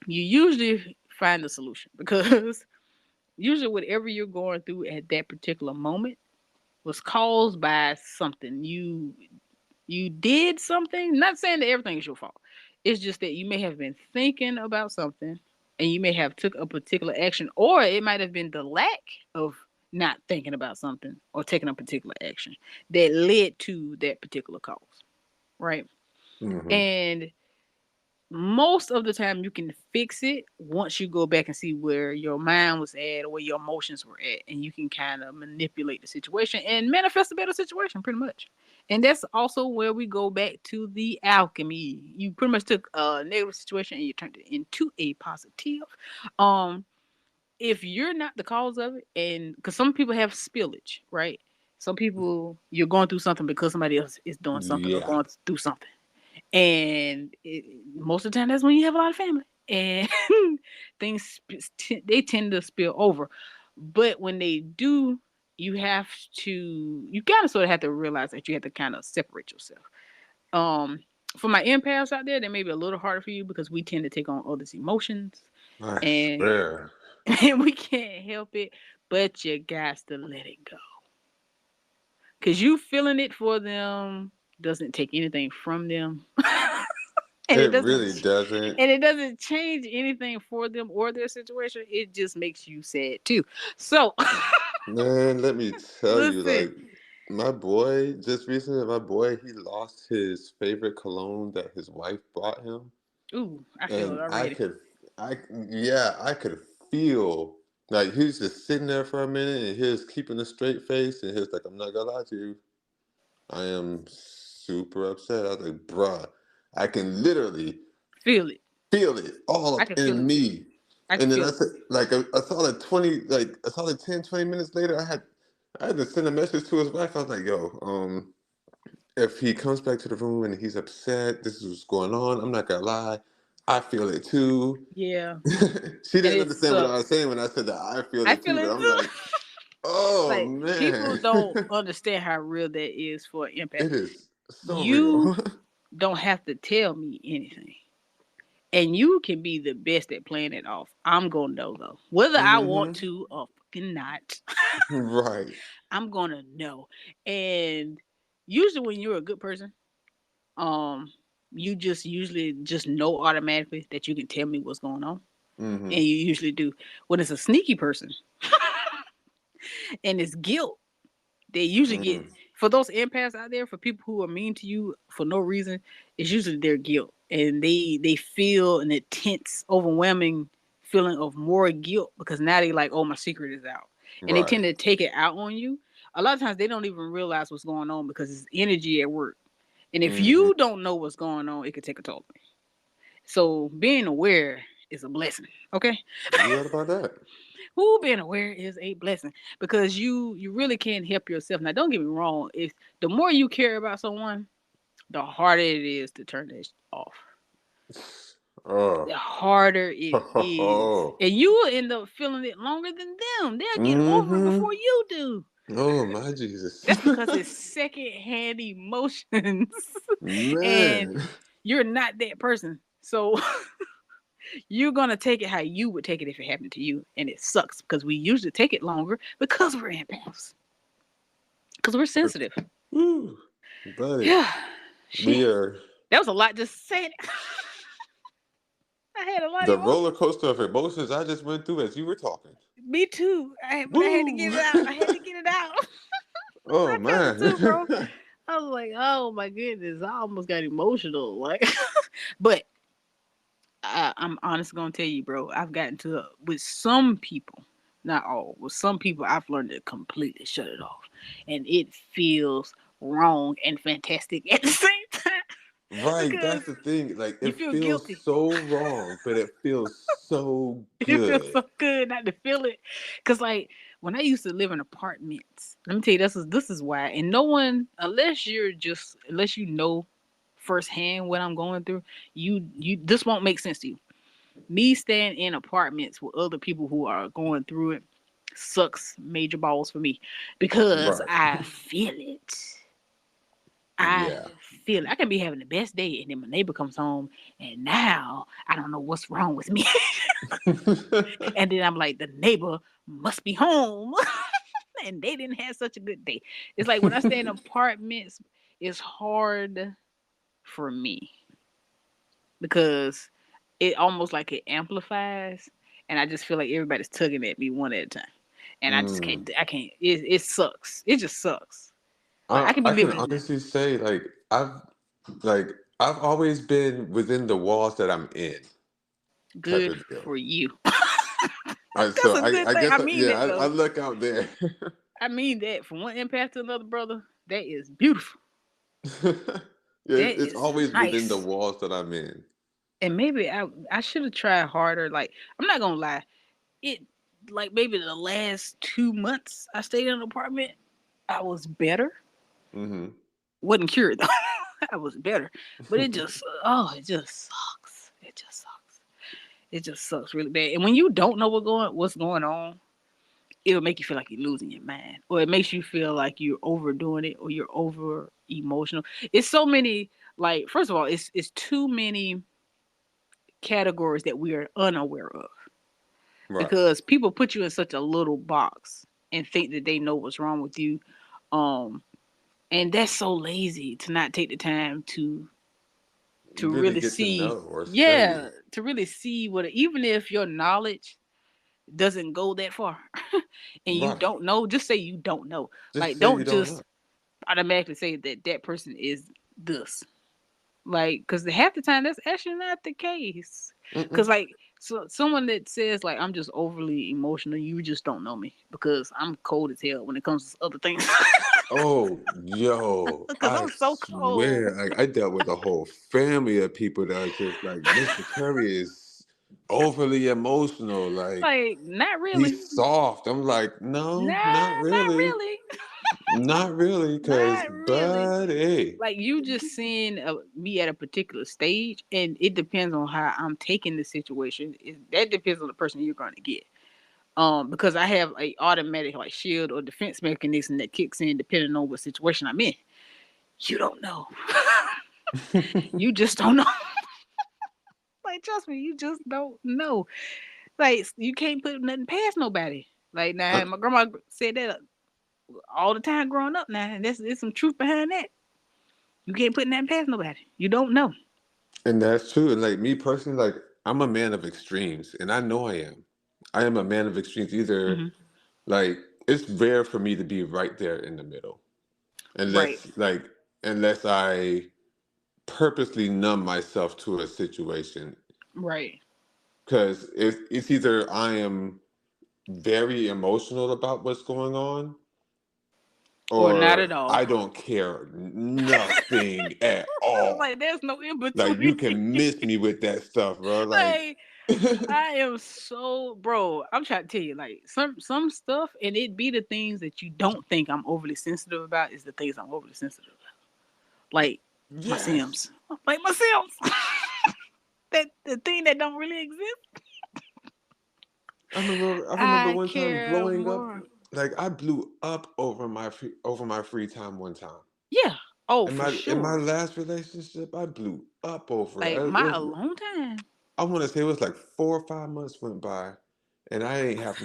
you usually find the solution because usually whatever you're going through at that particular moment was caused by something you did something. Not saying that everything is your fault. It's just that you may have been thinking about something and you may have took a particular action, or it might have been the lack of not thinking about something or taking a particular action that led to that particular cause, right? Mm-hmm. And most of the time you can fix it once you go back and see where your mind was at or where your emotions were at, and you can kind of manipulate the situation and manifest a better situation pretty much. And that's also where we go back to the alchemy. You pretty much took a negative situation and you turned it into a positive. um if you're not the cause of it, and because some people have spillage, right? Some people, you're going through something because somebody else is doing something or Yeah. going through something, and most of the time that's when you have a lot of family and things they tend to spill over. But when they do, you have to, you kind of sort of have to realize that you have to kind of separate yourself. um for my empaths out there, that may be a little harder for you because we tend to take on others emotions, I and swear. and we can't help it, but you got to let it go because you feeling it for them doesn't take anything from them. and it It doesn't really doesn't. and it doesn't change anything for them or their situation. It just makes you sad too. So Man, let me tell you, listen. like, my boy, just recently, my boy, he lost his favorite cologne that his wife bought him. Ooh, I feel it And already. I, yeah, I could feel, like, he was just sitting there for a minute and he was keeping a straight face and he was like, I'm not gonna lie to you. I am super upset. I was like, bruh, I can literally Feel it. feel it all I up can feel in it too. me. I can And then feel I it. said, like a solid 20, like a solid 10, 20 minutes later, I had to send a message to his wife. I was like, yo, if he comes back to the room and he's upset, this is what's going on. I'm not gonna lie. I feel it too. Yeah. She And didn't it understand what I was sucks. saying when I said that I feel I it feel too, but it I'm too. like, oh Like, people man. don't understand how real that is for an empath. It is so You real. don't have to tell me anything. And you can be the best at playing it off. I'm gonna know though. Whether I want Hmm. to or fucking not, Right. I'm gonna know. And usually when you're a good person, um, you just usually just know automatically that you can tell me what's going on. Hmm. And you usually do. When it's a sneaky person and it's guilt, they usually get, Hmm. for those empaths out there, for people who are mean to you for no reason, it's usually their guilt. And they feel an intense, overwhelming feeling of more guilt because now they like, oh, my secret is out. And they tend Right. to take it out on you. A lot of times they don't even realize what's going on because it's energy at work. And if Hmm. you don't know what's going on, it could take a toll. So being aware is a blessing. Okay. You right about that. Who being aware is a blessing because you really can't help yourself. Now, don't get me wrong. If the more you care about someone, the harder it is to turn this off. Oh. The harder it is, Oh. and you will end up feeling it longer than them. They'll get over it Hmm. before you do. Oh my Jesus. That's because it's secondhand emotions, and Man. you're not that person. So you're gonna take it how you would take it if it happened to you, and it sucks because we usually take it longer because we're empaths, because we're sensitive. Woo. Buddy. Yeah, shit. We are That was a lot just saying. I had a lot of the emotions. roller coaster of emotions I just went through as you were talking. Me too. But I had to get Woo! it out. I had to get it out. Oh I felt it man. too, bro. I was like, oh my goodness, I almost got emotional. Like, but I'm honestly gonna tell you, bro. I've gotten to with some people, not all, with some people, I've learned to completely shut it off, and it feels wrong and fantastic at the same time Right, because that's the thing. Like you it feel feels guilty. so wrong, but it feels so It feels good. so good not to feel it. Cause like when I used to live in apartments, let me tell you this is why. And no one, unless you know firsthand what I'm going through, you this won't make sense to you. Me staying in apartments with other people who are going through it sucks major balls for me because Right. I feel it. I Yeah. feel it. I can be having the best day, and then my neighbor comes home, and now I don't know what's wrong with me. And then I'm like, the neighbor must be home, and they didn't have such a good day. It's like when I stay in apartments, it's hard for me because it almost like it amplifies, and I just feel like everybody's tugging at me one at a time, and I just Mm. can't. I can't. It sucks. It just sucks. Like I I can be I can living honestly say like I've always been within the walls that I'm in, type good of deal. for you. So That's a good I thing. guess I mean yeah, that I though. look out there. I mean that from one empath to another brother. That is beautiful. Yeah, That it's is always within the nice. walls that I'm in. And maybe I should have tried harder. Like I'm not gonna lie, it like maybe the last 2 months I stayed in an apartment, I was better. Hmm. Wasn't cured though. I was better, but it just it just sucks. It just sucks. It just sucks really bad. And when you don't know what's going on, it'll make you feel like you're losing your mind, or it makes you feel like you're overdoing it, or you're over emotional. It's so many. Like first of all, it's too many categories that we are unaware of Right. because people put you in such a little box and think that they know what's wrong with you. Um, and that's so lazy to not take the time to Really really get to see, know or study. yeah, to really see what, even if your knowledge doesn't go that far and you Right. don't know, just say you don't know. Just Like, say you don't don't just know. automatically say that that person is this. Like, because half the time that's actually not the case. Because, Mm-mm. like, so someone that says, like, I'm just overly emotional, you just don't know me because I'm cold as hell when it comes to other things. Oh, yo, Because I I'm so cold. swear, like I dealt with a whole family of people that are just like, Mr. Curry is overly emotional. Like Like, not really. he's soft. I'm like, no, not Nah, not really. really. Not really, because Not really. buddy. Like you just seeing me at a particular stage, and it depends on how I'm taking the situation. That depends on the person you're going to get. Because I have a automatic like shield or defense mechanism that kicks in depending on what situation I'm in. You don't know. You just don't know. Like trust me, you just don't know. Like you can't put nothing past nobody. Like now, my grandma said that all the time growing up. Now, and there's some truth behind that. You can't put nothing past nobody. You don't know. And that's true. And like me personally, like I'm a man of extremes, and I know I am. I am a man of extremes. Either Hmm. like it's rare for me to be right there in the middle, Right. unless I purposely numb myself to a situation, Right. because it's either I am very emotional about what's going on, Or not or at all. I don't care nothing at all. Like there's no in Like between. you can miss me with that stuff, bro. Like Like I am so bro. I'm trying to tell you, like some stuff, and it be the things that you don't think I'm overly sensitive about is the things I'm overly sensitive about. Like my yes. Sims, like my Sims. That the thing that don't really exist. I remember I one time care blowing up. more. Like I blew up over my free time one time. Yeah. Oh, In for my sure. last relationship, I blew up over Like it. It my was, alone time. I want to say it was like 4 or 5 months went by, and I ain't have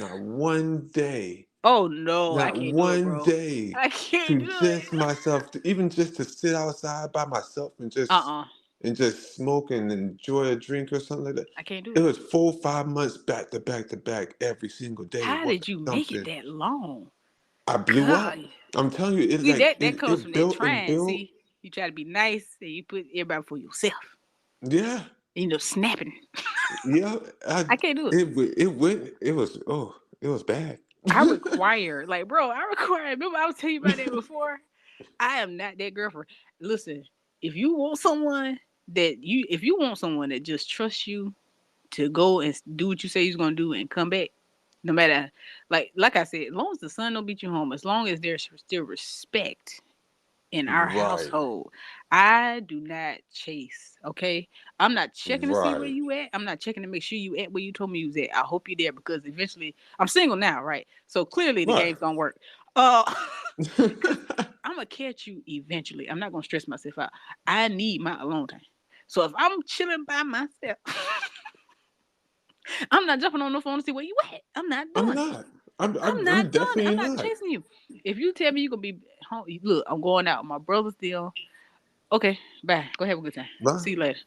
Oh no, I not can't do it, one bro. day I can't to do just it. myself, to even just to sit outside by myself Uh-uh. and just smoke and enjoy a drink or something like that. I can't do It it. was 4 or 5 months back to back to back every single day How did wanting you make it something. that long? I blew up. God. I'm telling you, it See like that comes from it that built and trying. built. See, you try to be nice and you put everybody for yourself. Yeah, You know, snapping. yeah. I can't do it. It went. It was bad. I require, like, bro, I require. Remember, I was telling you about that before. I am not that girlfriend. Listen, if you want someone that just trusts you to go and do what you say he's gonna do and come back, no matter, like I said, as long as the sun don't beat you home, as long as there's still respect, in our Right. household. I do not chase, okay? I'm not checking to see where Right. you at. I'm not checking to make sure you at where you told me you was at. I hope you're there because eventually I'm single now, right? So clearly the Right. game's gonna work. Uh because I'm gonna catch you eventually. I'm not gonna stress myself out. I need my alone time. So if I'm chilling by myself, I'm not jumping on the phone to see where you at. I'm not I'm doing it. not. I'm, I'm I'm, not I'm doing it. I'm definitely not not. chasing you. If you tell me you gonna be home, look, I'm going out. My brother's still okay. Bye. Go have a good time. Right. See you later.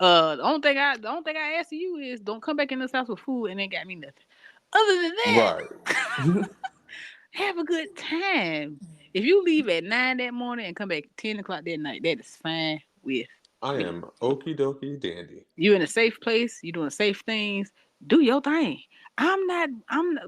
The only thing I ask of you is don't come back in this house with food and ain't got me nothing. Other than that, Right. have a good time. If you leave at 9 that morning and come back 10 o'clock that night, that is fine with I me. am okie dokie dandy. You in a safe place. You doing safe things. Do your thing.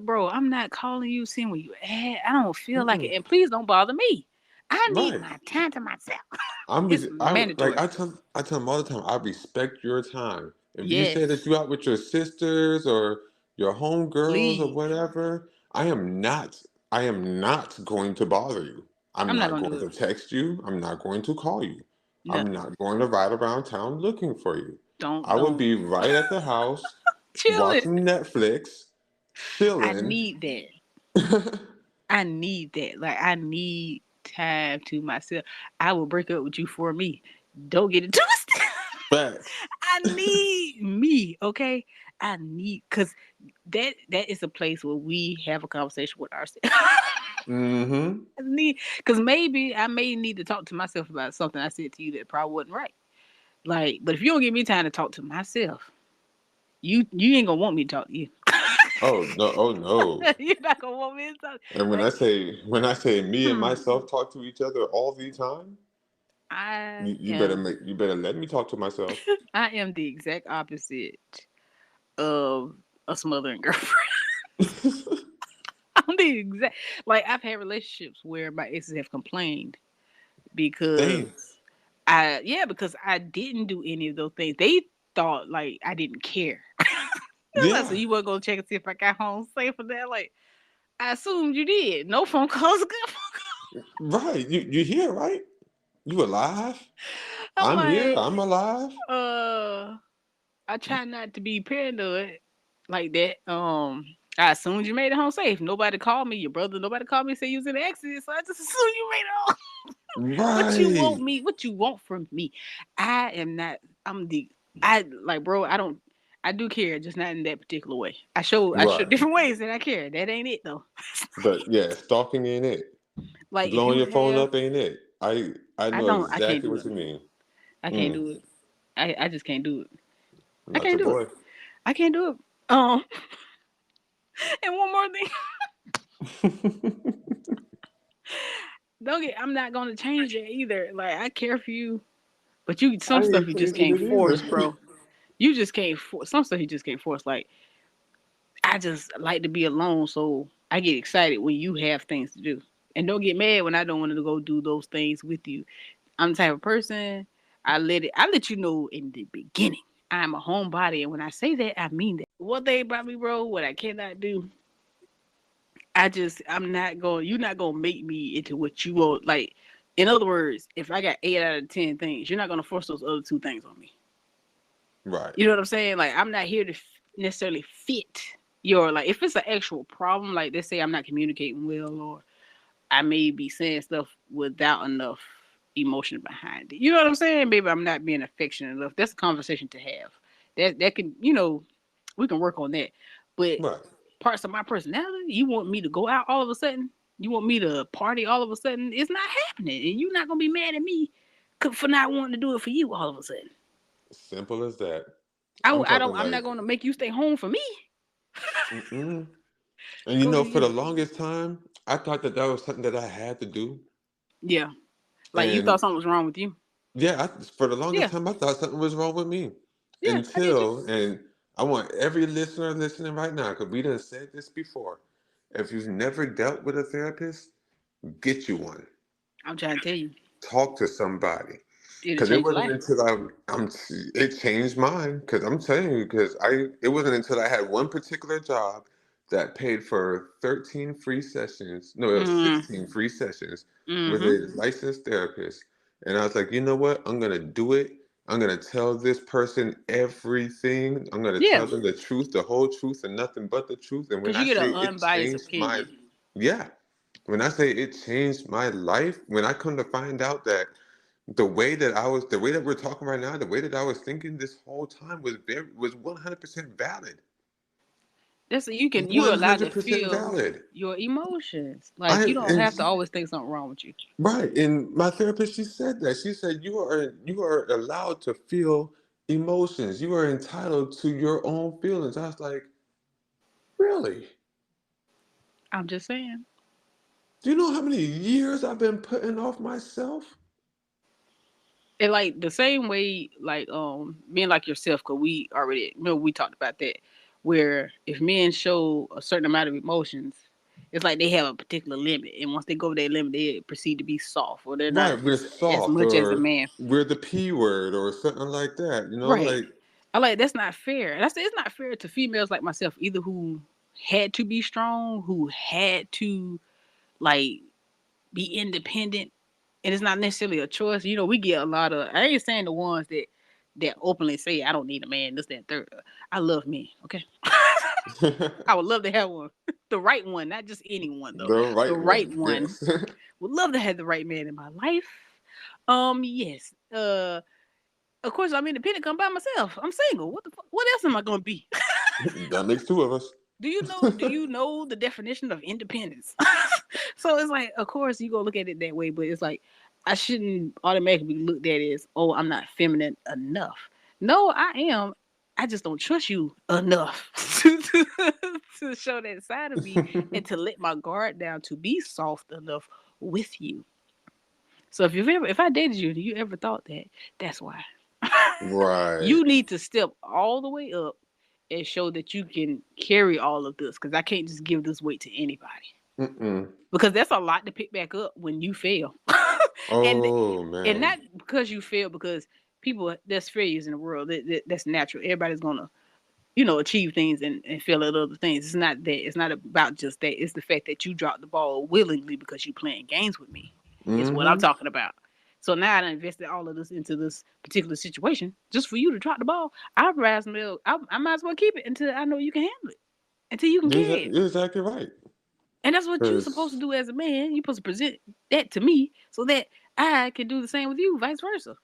Bro. I'm not calling you, seeing where you at. I don't feel like it, Mm-mm. and please don't bother me. I need Right. my time to myself. I'm It's I like mandatory. I tell them all the time. I respect your time. If you say that Yes, you out with your sisters or your homegirls or leave. whatever, I am not. I am not going to bother you. I'm I'm not not gonna do going it. to text you. I'm not going to call you. I'm Nothing. not going to ride around town looking for you. I would Don't be right at the house chill it. watching Netflix, I chilling. need that. I need that. Like I need time to myself. I will break up with you for me. Don't get it twisted. Facts. I need me, okay? I need because that is a place where we have a conversation with ourselves. Mm-hmm. I need because maybe I may need to talk to myself about something I said to you that probably wasn't right. Like, but if you don't give me time to talk to myself, you ain't gonna want me to talk to you. Oh no! Oh no! You're not gonna want me to talk. And Like, when I say me and hmm, myself talk to each other all the time, I am you better let me talk to myself. I am the exact opposite of a smothering girlfriend. I'm the exact like I've had relationships where my exes have complained because Same. because I didn't do any of those things. They thought like I didn't care. Like, so Yeah. you weren't gonna check and see if I got home safe or that. Like I assumed you did. No phone calls, good phone Right. You here, right? You alive? calls. I'm I'm here. like, I'm alive. uh I try not to be paranoid like that. I assumed you made it home safe. Nobody called me. Your brother, nobody called me and said you was in an accident. So I just assumed you made it home. What you want Right. me? What you want from me? I am not. I'm the. I like, bro. I don't. I do care, just not in that particular way. I show Right. different ways that I care. That ain't it though. But yeah, stalking ain't it. Like if Blowing you your phone have, up ain't it. I I know don't. I can't exactly do what it. you mean. I can't Mm, do it. I just can't do it. I not can't your do it. boy. I can't do it. Um. And one more thing. Don't get. I'm not gonna change that either. Like I care for you, but you some I stuff ain't you just changing can't it force, either. bro. You just can't force some stuff. You just can't force. Like I just like to be alone, so I get excited when you have things to do. And don't get mad when I don't want to go do those things with you. I'm the type of person I let you know in the beginning. I'm a homebody, and when I say that, I mean that. One thing about me, bro, what I cannot do, I'm not going. You're not gonna make me into what you want. Like, in other words, if I got 8 out of 10 things, you're not gonna force those other two things on me. Right. You know what I'm saying? Like I'm not here to necessarily fit your like if it's an actual problem, like let's say I'm not communicating well or I may be saying stuff without enough emotion behind it. You know what I'm saying? Maybe I'm not being affectionate enough. That's a conversation to have. That can we can work on that. But Right. parts of my personality, you want me to go out all of a sudden? You want me to party all of a sudden? It's not happening, and you're not gonna be mad at me for not wanting to do it for you all of a sudden. Simple as that. I'm I talking don't. I'm like, not gonna make you stay home for me. mm-mm. And Go do for the you. longest time, I thought that that was something that I had to do. Yeah. Like you And thought something was wrong with you. yeah, for the longest Yeah. time, I thought something was wrong with me. Yeah. I did too. And I want every listener listening right now, because we done said this before. If you've never dealt with a therapist, get you one. I'm trying to tell you, Talk to somebody. it'll Because it change your wasn't life. until it changed mine. Because I'm telling you, it wasn't until I had one particular job that paid for 13 free sessions. No, it was Mm. 16 free sessions with Mm-hmm. a licensed therapist. And I was like, you know what? I'm going to do it. I'm going to tell this person everything. I'm going to Yeah, tell them the truth, the whole truth, and nothing but the truth. And when because I you get say an it unbiased changed my, opinion. yeah, when I say it changed my life, when I come to find out that the way that we're talking right now, the way that I was thinking this whole time was 100% valid. That's you're allowed to 100% feel valid. your emotions. Like I you don't and have to always think something wrong with you. right, and my therapist, she said that. She said you are allowed to feel emotions. You are entitled to your own feelings. I was like, really? I'm just saying. Do you know how many years I've been putting off myself? And like the same way, like being like yourself, because we already remember we talked about that. Where if men show a certain amount of emotions, it's like they have a particular limit, and once they go over that limit, they proceed to be soft, or they're not Right, we're as soft, much as a or man. we're the P word, or something like that. Right. Like, I like that's not fair. And I say it's not fair to females like myself either, who had to be strong, who had to like be independent, and it's not necessarily a choice. You know, we get a lot of. I ain't saying the ones that openly say I don't need a man. This, that, and third. I love me. Okay, I would love to have one, the right one, not just anyone though. the The right right one. one. Yes. Would love to have the right man in my life. Yes. Of course I'm independent. I'm by myself. I'm single. What the fuck? What else am I gonna be? That makes two of us. Do you know? Do you know the definition of independence? So it's like, of course, you gonna look at it that way, but it's like I shouldn't automatically be looked at as, oh, I'm not feminine enough. No, I am. I just don't trust you enough to show that side of me and to let my guard down to be soft enough with you. So if I dated you and you ever thought that, that's why. Right. You need to step all the way up and show that you can carry all of this, because I can't just give this weight to anybody, Mm-mm. because that's a lot to pick back up when you fail. and Oh and man. not because you fail, because people, there's failures in the world, that's natural. Everybody's gonna achieve things and fail at other things. It's not that. It's not about just that. It's the fact that you dropped the ball willingly because you playing games with me. Is what I'm Mm-hmm. talking about. So now I done invested all of this into this particular situation just for you to drop the ball. I might as well keep it until I know you can handle it, until you can carry it. You're exactly right. And that's what you're supposed to Cause do as a man. You're supposed to present that to me so that I can do the same with you, vice versa.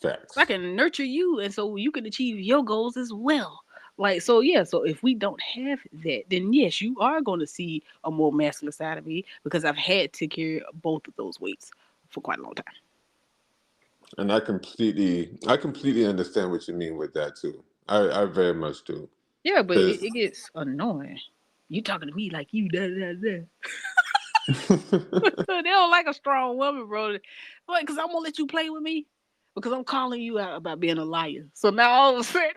So I facts. can nurture you, and so you can achieve your goals as well. Like, so yeah, so if we don't have that, then yes, you are going to see a more masculine side of me, because I've had to carry both of those weights for quite a long time. And I completely understand what you mean with that too. I very much do. Yeah, but it, Cause it gets annoying. You talking to me like you da da da. They don't like a strong woman, bro. Like, cause I'm gonna let you play with me because I'm calling you out about being a liar. So now all of a sudden,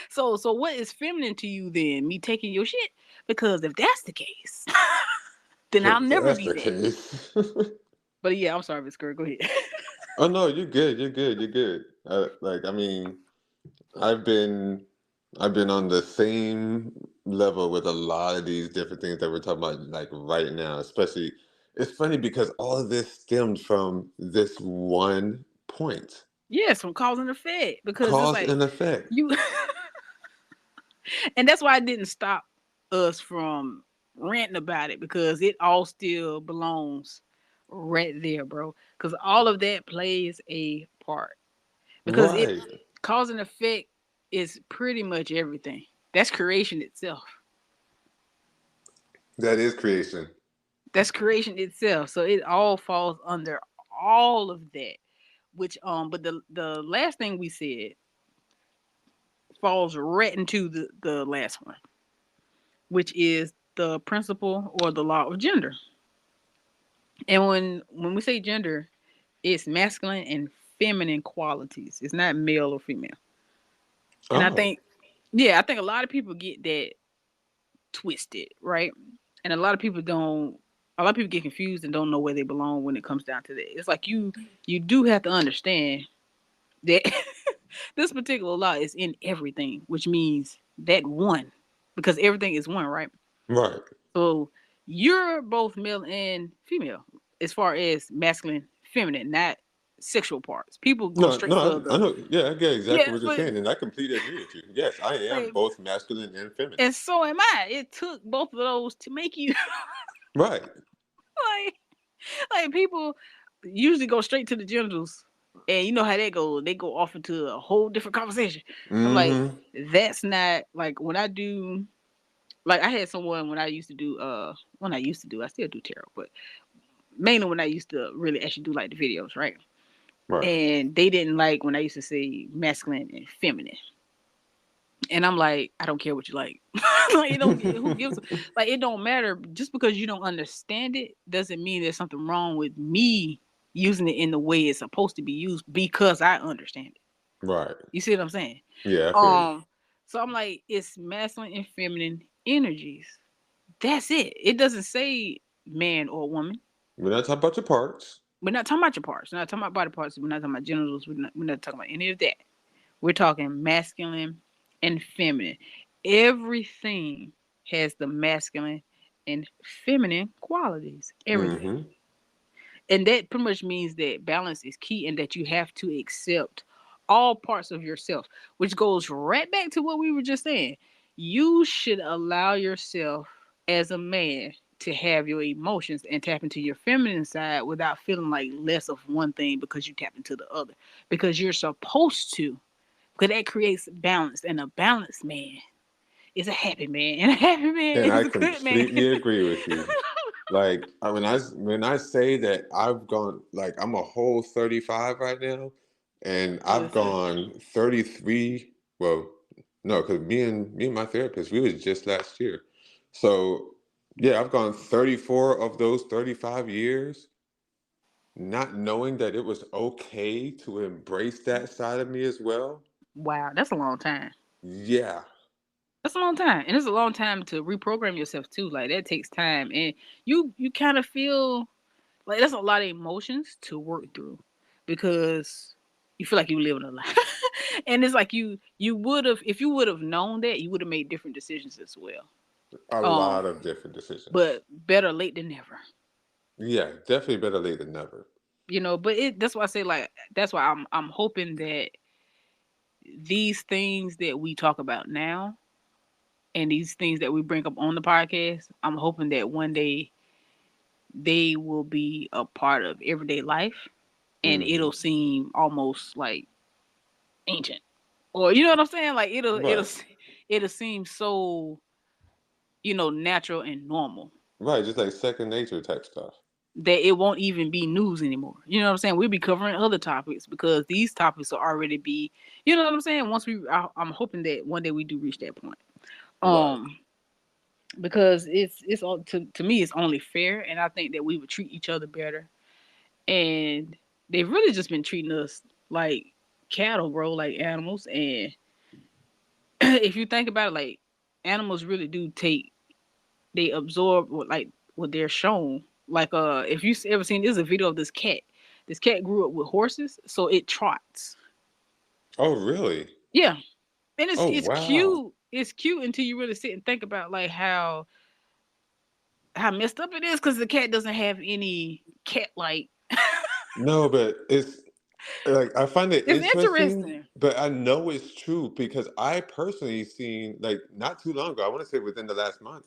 so what is feminine to you then? Me taking your shit? Because if that's the case, then I'll if never that's be the that. case. But yeah, I'm sorry, Miss Skirt. Go ahead. Oh no, you're good. You're good. You're good. I mean, I've been I've been on the same level with a lot of these different things that we're talking about like right now. Especially, it's funny because all of this stemmed from this one point. Yes, from cause and effect, because it's Cause like and effect. you, and that's why I didn't stop us from ranting about it, because it all still belongs right there, bro. Because all of that plays a part. Because it Right. cause and effect is pretty much everything. That's creation itself. That is creation. That's creation itself. So it all falls under all of that. Which but the last thing we said falls right into the last one, which is the principle or the law of gender. And when we say gender, it's masculine and feminine qualities. It's not male or female. And I Oh. think, yeah, I think a lot of people get that twisted, right? And a lot of people don't. A lot of people get confused and don't know where they belong when it comes down to that. It's like you do have to understand that this particular law is in everything, which means that one, because everything is one, right? Right. So you're both male and female as far as masculine, feminine, not sexual parts. People go No, straight no, for I the know. Yeah, I get exactly yeah, what you're but saying, and I completely agree with you. Yes, I am like, both masculine and feminine. and so am I. It took both of those to make you Right. like people usually go straight to the genitals, and you know how that goes. They go off into a whole different conversation. I'm like, Mm-hmm. that's not like when I do. Like I had someone when I used to do when I used to do I still do tarot, but mainly when I used to really actually do like the videos, right? Right. And they didn't like when I used to say masculine and feminine. And I'm like, I don't care what you like. Like, it don't who gives like it don't matter. Just because you don't understand it doesn't mean there's something wrong with me using it in the way it's supposed to be used because I understand it. Right. You see what I'm saying? Yeah, I feel you. Um, so I'm like, it's masculine and feminine energies. That's it. It doesn't say man or woman. We're not talking about your parts. We're not talking about your parts. We're not talking about body parts. We're not talking about genitals. We're not talking about any of that. We're talking masculine and feminine. Everything has the masculine and feminine qualities. Everything. Mm-hmm. And that pretty much means that balance is key and that you have to accept all parts of yourself, which goes right back to what we were just saying. You should allow yourself as a man to have your emotions and tap into your feminine side without feeling like less of one thing because you tap into the other. Because you're supposed to. Because that creates balance. And a balanced man is a happy man. And a happy man And is I a good man. completely agree with you. Like when I say that I've gone like I'm a whole 35 right now, and I've Yes, sir. gone 33. Well, no, because me and my therapist, we was just last year. So yeah, I've gone 34 of those 35 years, not knowing that it was okay to embrace that side of me as well. Wow, that's a long time. Yeah, That's a long time, and it's a long time to reprogram yourself too. Like that takes time, and you kind of feel like that's a lot of emotions to work through because you feel like you're living a lie, and it's like you would have if you would have known that you would have made different decisions as well. a lot Um, of different decisions. but better late than never, Yeah, definitely better late than never. you know. But that's why I say like that's why I'm hoping that these things that we talk about now and these things that we bring up on the podcast, I'm hoping that one day they will be a part of everyday life and Hmm. it'll seem almost like ancient. Or you know what I'm saying? Like Right. it'll seem so, natural and normal Right, just like second nature type stuff. that it won't even be news anymore. You know what I'm saying? We'll be covering other topics because these topics will already be, you know what I'm saying? I'm hoping that one day we do reach that point. Right. Um, because it's all to me it's only fair, and I think that we would treat each other better. And they've really just been treating us like cattle, bro, like animals. And if you think about it, like animals really do they absorb what they're shown. Like if you ever seen there's a video of this cat. This cat grew up with horses, so it trots. Oh, really? Yeah, and Oh, it's wow. cute. It's cute until you really sit and think about like how messed up it is because the cat doesn't have any cat like. No, but it's like I find it It's interesting, interesting. but I know it's true because I personally seen like not too long ago, I want to say within the last month,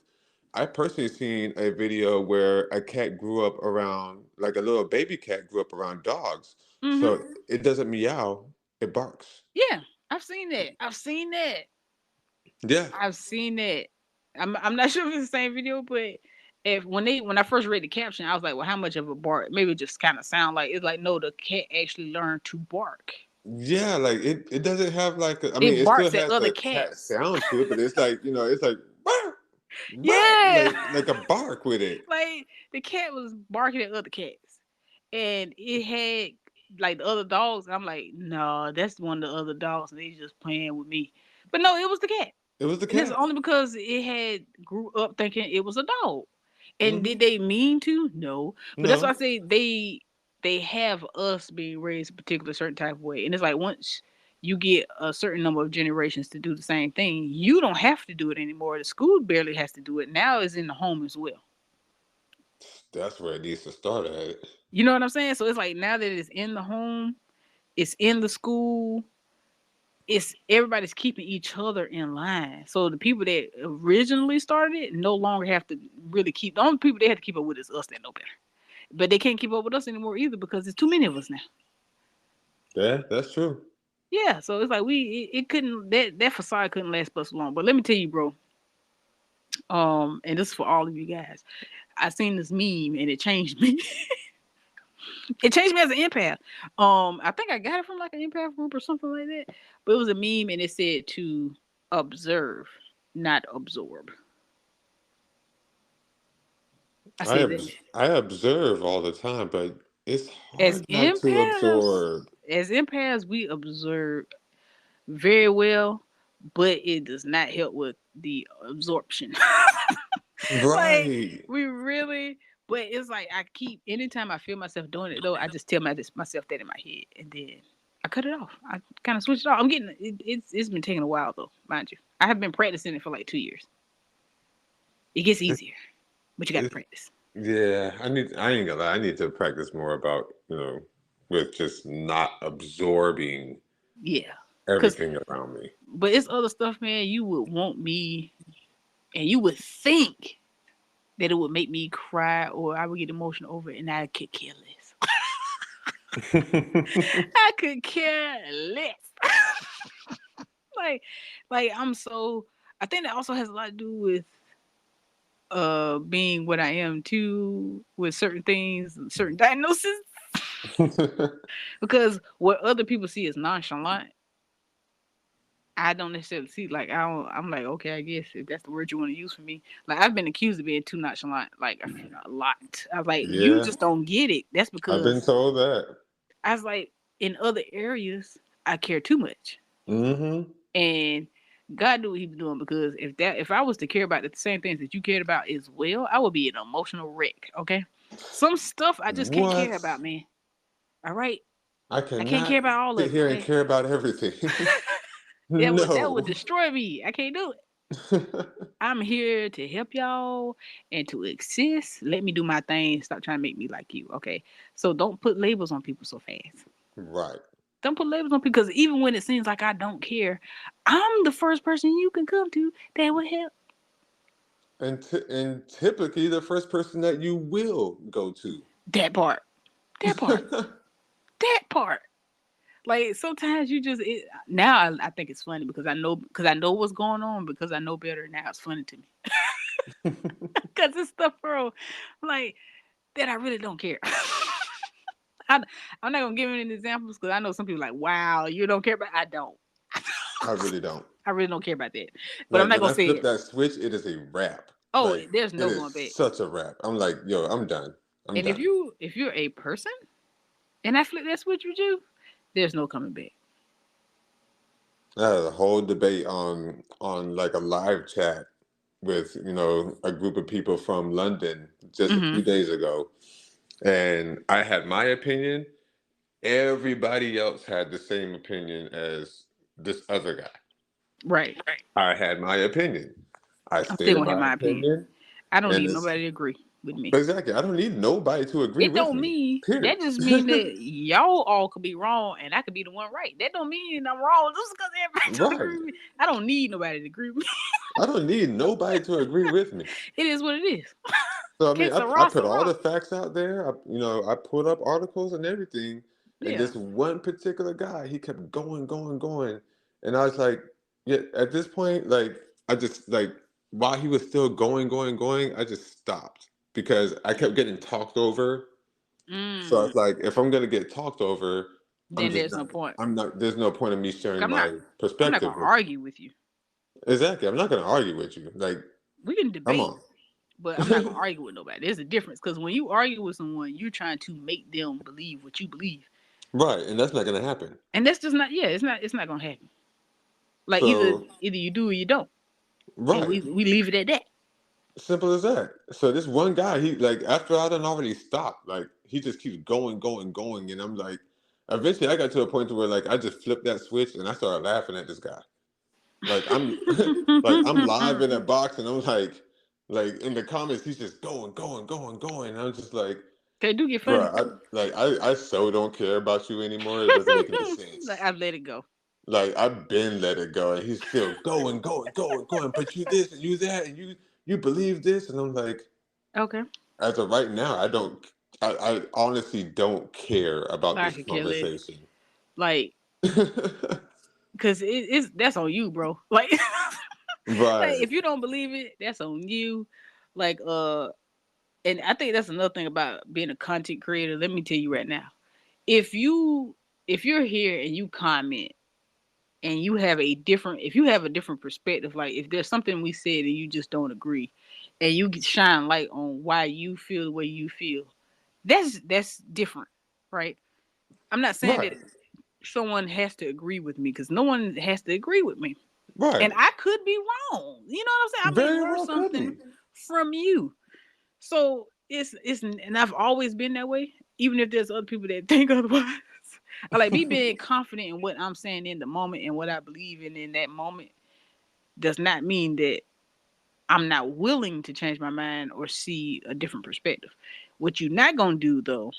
I personally seen a video where a cat grew up around like a little baby cat grew up around dogs. Hmm. So it doesn't meow, it barks. Yeah, I've seen that. I've seen that. Yeah. I've seen that. I'm not sure if it's the same video, but if when I first read the caption, I was like, well, how much of a bark? Maybe it just kind of sound like it's like no, the cat actually learned to bark. Yeah, like it doesn't have like I mean It it still barks at has other a cat cats. sound to it, but it's like, it's like bark, bark, Yeah, like a bark with it. like the cat was barking at other cats, and it had like the other dogs. I'm like, no, that's one of the other dogs, and they just playing with me. But no, it was the cat. It was the And it's cat. only because it had grew up thinking it was a dog. And Hmm. did they mean to? No. But that's why I No. say they have us being raised a particular certain type of way. And it's like once you get a certain number of generations to do the same thing. You don't have to do it anymore. The school barely has to do it. Now it's in the home as well. That's where it needs to start at. You know what I'm saying? So it's like now that it's in the home, it's in the school, it's everybody's keeping each other in line. So the people that originally started it no longer have to really keep. The only people they have to keep up with is us that know better. But they can't keep up with us anymore either because there's too many of us now. Yeah, that's true. Yeah, so it's like it couldn't that facade couldn't last but so long. But let me tell you, bro. And this is for all of you guys. I seen this meme and it changed me. It changed me as an empath. I think I got it from like an empath group or something like that. But it was a meme and it said to observe, not absorb. I I said that I observe all the time, but it's as hard not to empaths, absorb. we observe very well, but it does not help with the absorption. Like Right. we really, but it's like I keep anytime I feel myself doing it though, I just tell myself that in my head, and then I cut it off. I kind of switch it off. I'm getting it's been taking a while though, mind you. I have been practicing it for like 2 years. It gets easier, but you got to It, practice. yeah, I ain't gonna lie, I need to practice more about, with just not absorbing Yeah, cause everything around me. but it's other stuff, man. You would want me, and you would think that it would make me cry or I would get emotional over it, and I could care less. I could care less. like, like I'm so. I think that also has a lot to do with being what I am too, with certain things, certain diagnoses. Because what other people see as nonchalant, I don't necessarily see. Like I don't. I'm like, okay, I guess if that's the word you want to use for me. Like I've been accused of being too nonchalant, like a lot. I was like, you Yeah, just don't get it. That's I've been because told that. I was like, in other areas, I care too much. Mm-hmm. And God knew what He was doing because if I was to care about the same things that you cared about as well, I would be an emotional wreck. Okay, some stuff I just can't care What? about, man. All right, I I can't cannot care about all sit of it. here and Okay, care about everything. that would No. destroy me. I can't do it. I'm here to help y'all and to exist. Let me do my thing. Stop trying to make me like you. Okay, so don't put labels on people so fast. Right. Don't put labels on people because even when it seems like I don't care, I'm the first person you can come to that would help. And typically the first person that you will go to. That part. That part. That part. Like sometimes you just now I think it's funny because I know what's going on because I know better now. It's funny to me because it's stuff, bro. Like that I really don't care. I, I'm not gonna give any examples because I know some people like, wow, you don't care, but I don't. I really don't. I really don't care about that. But I'm Like not when gonna I say flip it. that switch, it is a wrap. Oh, Like there's it no going back. is such a wrap. I'm like, yo, I'm done. I'm And if done. you're a person and I flip that switch with you, there's no coming back. I had a whole debate on like a live chat with, a group of people from London just a few Mm-hmm. days ago. And I had my opinion. Everybody else had the same opinion as this other guy. Right. I had my opinion. I I'm still stated gonna have my my opinion. opinion, I don't and need it's nobody to agree with me. exactly. I don't need nobody to agree It with don't me. mean that Period. just mean that y'all all could be wrong and I could be the one right. That don't mean I'm wrong just because everybody don't Right. agree with me. I don't need nobody to agree with me. I don't need nobody to agree with me. It is what it is. So I mean, Kick I put the all the rock. facts out there. I put up articles and everything, and Yeah. this one particular guy, he kept going, going, going, and I was like, yeah. At this point, like, I just like while he was still going, going, going, I just stopped because I kept getting talked over. So I Mm. was like, if I'm gonna get talked over, I'm Then just there's not. no point. I'm not. There's no point in me sharing I'm not. my I'm not perspective gonna with you. argue with you. Exactly. I'm not gonna argue with you. Like, We can come debate, on. but I'm not gonna argue with nobody. There's a difference because when you argue with someone, you're trying to make them believe what you believe, Right, and that's not gonna happen. and that's just not. Yeah, it's not. It's not gonna happen. Like So, either you do or you don't, and right. we leave it at that. Simple as that. So this one guy, he like after I done already stopped, like he just keeps going, going, going, and I'm like, eventually I got to a point to where like I just flipped that switch and I started laughing at this guy. Like I'm like I'm live in a box and I'm like in the comments he's just going. And I'm just like, They do get funny. bruh, I so don't care about you anymore. It doesn't make any Like sense. I've let it go. Like I've been let it go, and he's still going. But you this and you that, and you believe this, and I'm like, Okay. as of right now, I don't. I honestly don't care about I this could care less. conversation. Like, cause it's that's on you, bro. Like, like Right, if you don't believe it, that's on you. Like, and I think that's another thing about being a content creator. Let me tell you right now. If you if you're here and you comment and you have a different if you have a different perspective, like if there's something we said and you just don't agree, and you shine light on why you feel the way you feel, that's different, right? I'm not saying right, that someone has to agree with me because no one has to agree with me. right. And I could be wrong. You know what I'm saying? I may Very learn well could something be. from you. So it's and I've always been that way, even if there's other people that think otherwise. I like me being confident in what I'm saying in the moment and what I believe in that moment does not mean that I'm not willing to change my mind or see a different perspective. What you're not gonna do though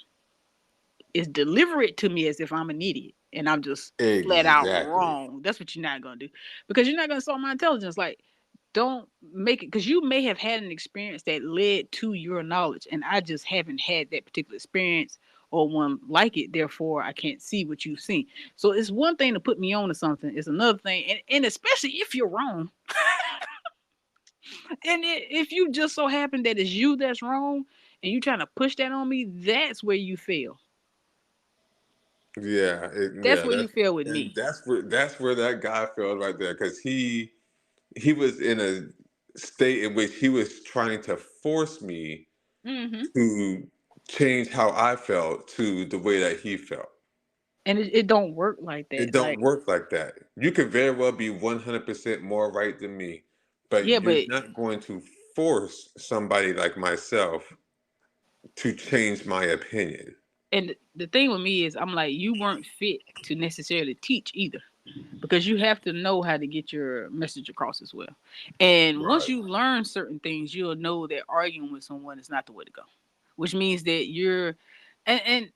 is deliver it to me as if I'm an idiot and I'm just flat out Exactly. wrong. That's what you're not gonna do because you're not gonna insult my intelligence. Like, don't make it because you may have had an experience that led to your knowledge, and I just haven't had that particular experience or one like it. Therefore, I can't see what you've seen. So it's one thing to put me on to something. It's another thing, and especially if you're wrong, and if you just so happen that it's you that's wrong, and you trying to push that on me, that's where you fail. Yeah, That's yeah. where you That's fail with and me. that's where that guy felt right there because he was in a state in which he was trying to force me Hmm. to change how I felt to the way that he felt. And it don't work like It that. don't Like, work like that. You could very well be 100% more right than me, but yeah, you're but not going to force somebody like myself to change my opinion. and the thing with me is, I'm like, you weren't fit to necessarily teach either, because you have to know how to get your message across as well. And once Right. you learn certain things, you'll know that arguing with someone is not the way to go. Which means that and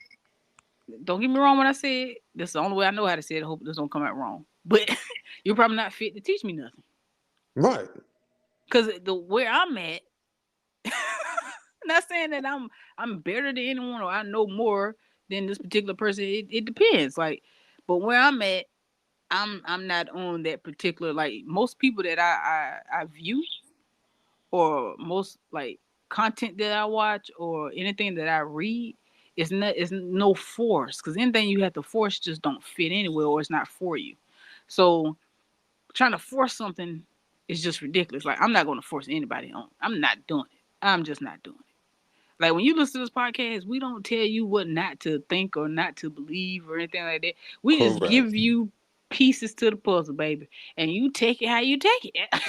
don't get me wrong when I say it. This is the only way I know how to say it. I hope this don't come out wrong. But you're probably not fit to teach me nothing. Right. Cause the where I'm at, not saying that I'm better than anyone or I know more than this particular person. It depends. Like, but where I'm at, I'm not on that particular like most people that I view or most like content that I watch or anything that I read is no force because anything you have to force just don't fit anywhere or it's not for you. So trying to force something is just ridiculous. Like I'm not going to force anybody on. I'm not doing it. I'm just not doing it. Like when you listen to this podcast, we don't tell you what not to think or not to believe or anything like that. We just Correct. give you pieces to the puzzle, baby, and you take it how you take it.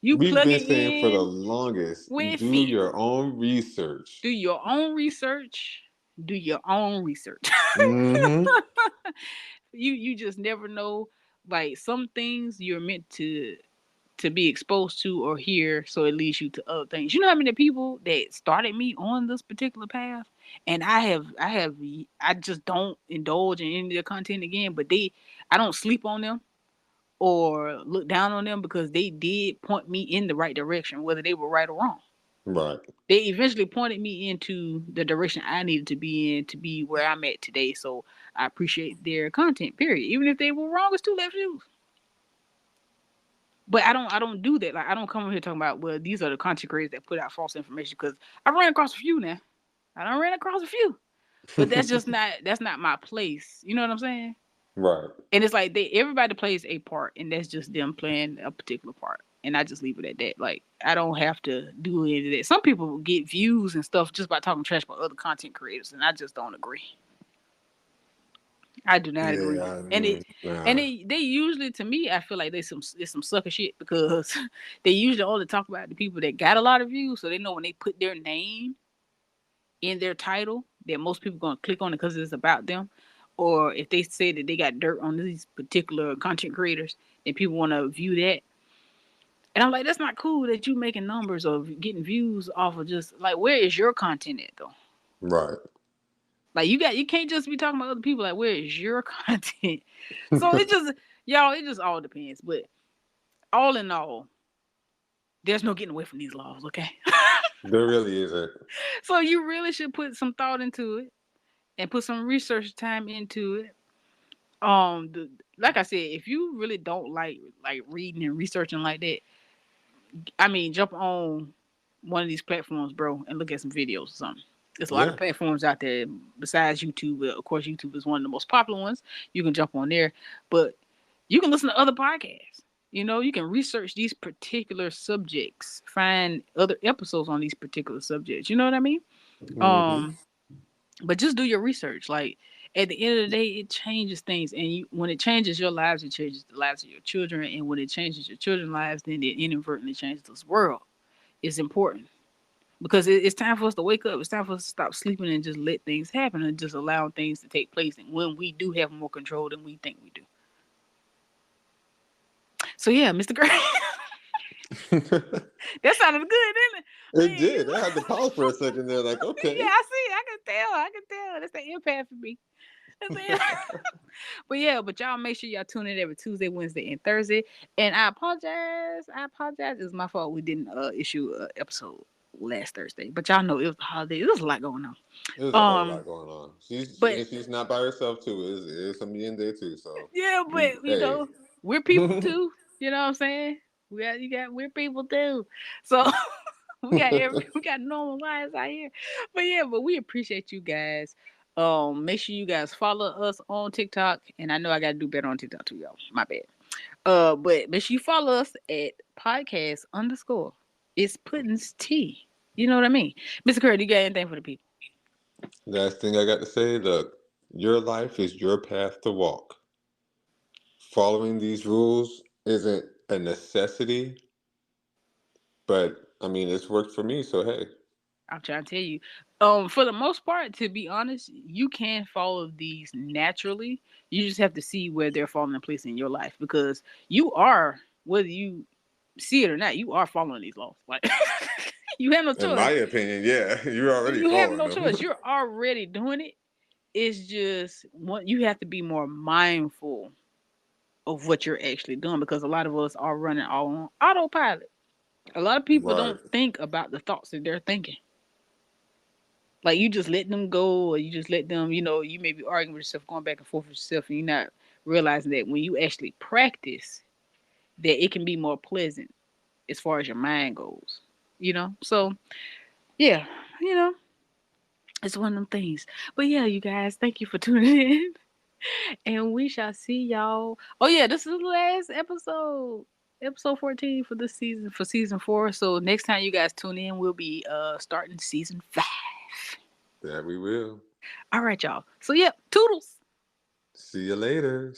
You We've plug been it saying for the in longest, where it do fit. your own Do research. your own research. Do your own research. Mm-hmm. You just never know. Like some things you're meant to be exposed to or hear, so it leads you to other things. You know how many people that started me on this particular path, and I just don't indulge in any of their content again. But I don't sleep on them or look down on them because they did point me in the right direction, whether they were right or wrong. Right. They eventually pointed me into the direction I needed to be in to be where I'm at today. So I appreciate their content. Period. Even if they were wrong, it's two left shoes. But I don't do that. Like I don't come over here talking about well these are the content creators that put out false information because I ran across a few now. I don't ran across a few, but that's not my place. You know what I'm saying? Right. And it's like everybody plays a part, and that's just them playing a particular part. And I just leave it at that. Like I don't have to do any of that. Some people get views and stuff just by talking trash about other content creators, and I just don't agree. I do not agree. Yeah. And Nah. they usually to me I feel like it's some sucker shit because they usually only talk about the people that got a lot of views, so they know when they put their name in their title that most people gonna click on it because it's about them. or if they say that they got dirt on these particular content creators, then people want to view that. And I'm like, that's not cool that you making numbers of getting views off of just like, where is your content at though? Right. Like you can't just be talking about other people. Like, where is your content? So it just y'all, it just all depends. But all in all, there's no getting away from these laws, okay? There really isn't. So you really should put some thought into it and put some research time into it. Like I said, if you really don't like reading and researching like that, I mean, jump on one of these platforms, bro, and look at some videos or something. There's a lot of Yeah. platforms out there besides YouTube. Of course, YouTube is one of the most popular ones. You can jump on there, but you can listen to other podcasts. You know, you can research these particular subjects, find other episodes on these particular subjects. You know what I mean? Hmm. Um, but just do your research. Like at the end of the day, it changes things, and when it changes your lives, it changes the lives of your children, and when it changes your children's lives, then it inadvertently changes this world. It's important because it's time for us to wake up. It's time for us to stop sleeping and just let things happen and just allow things to take place. And when we do have more control than we think we do. So yeah, Mr. Gray, It that sounded good, didn't it? Hey, did. I had to pause for a second there, like, yeah, okay. I see. I can tell. I can tell. That's the empath for me. But yeah, but y'all make sure y'all tune in every Tuesday, Wednesday, and Thursday. And I apologize. I apologize. It's my fault we didn't issue an episode last Thursday. But y'all know it was the holiday. There was a lot going on. There's a whole Um, lot going on. but She's not by herself too. It's some in there too. So yeah, we but you hey. know, we're people too. You know what I'm saying? We're people too. So we got normal lives out here. But yeah, but we appreciate you guys. Make sure you guys follow us on TikTok. And I know I gotta do better on TikTok too, y'all. My bad. But make sure you follow us at podcast underscore. It's Puddin's Tea. You know what I mean? Mr. Curry, you got anything for the people? Last thing I got to say, look, your life is your path to walk. Following these rules isn't a necessity, but I mean it's worked for me, so hey. I'm trying to tell you. For the most part, to be honest, you can follow these naturally. You just have to see where they're falling in place in your life because you are, whether you see it or not, you are following these laws. Like you have no In my choice. opinion, yeah, you're already You have following no choice. them. You're already doing it. It's just what you have to be more mindful of what you're actually doing because a lot of us are running all on autopilot. A lot of people Right. don't think about the thoughts that they're thinking. Like you just let them go, or you just let them, you may be arguing with yourself, going back and forth with yourself, and you're not realizing that when you actually practice, that it can be more pleasant as far as your mind goes. So yeah, you know, it's one of them things. But yeah, you guys, thank you for tuning in, and we shall see y'all. Oh yeah, this is the last episode 14 for this season, for season 4. So next time you guys tune in, we'll be starting season 5. That we will. All right, y'all. So yeah, toodles. See you later.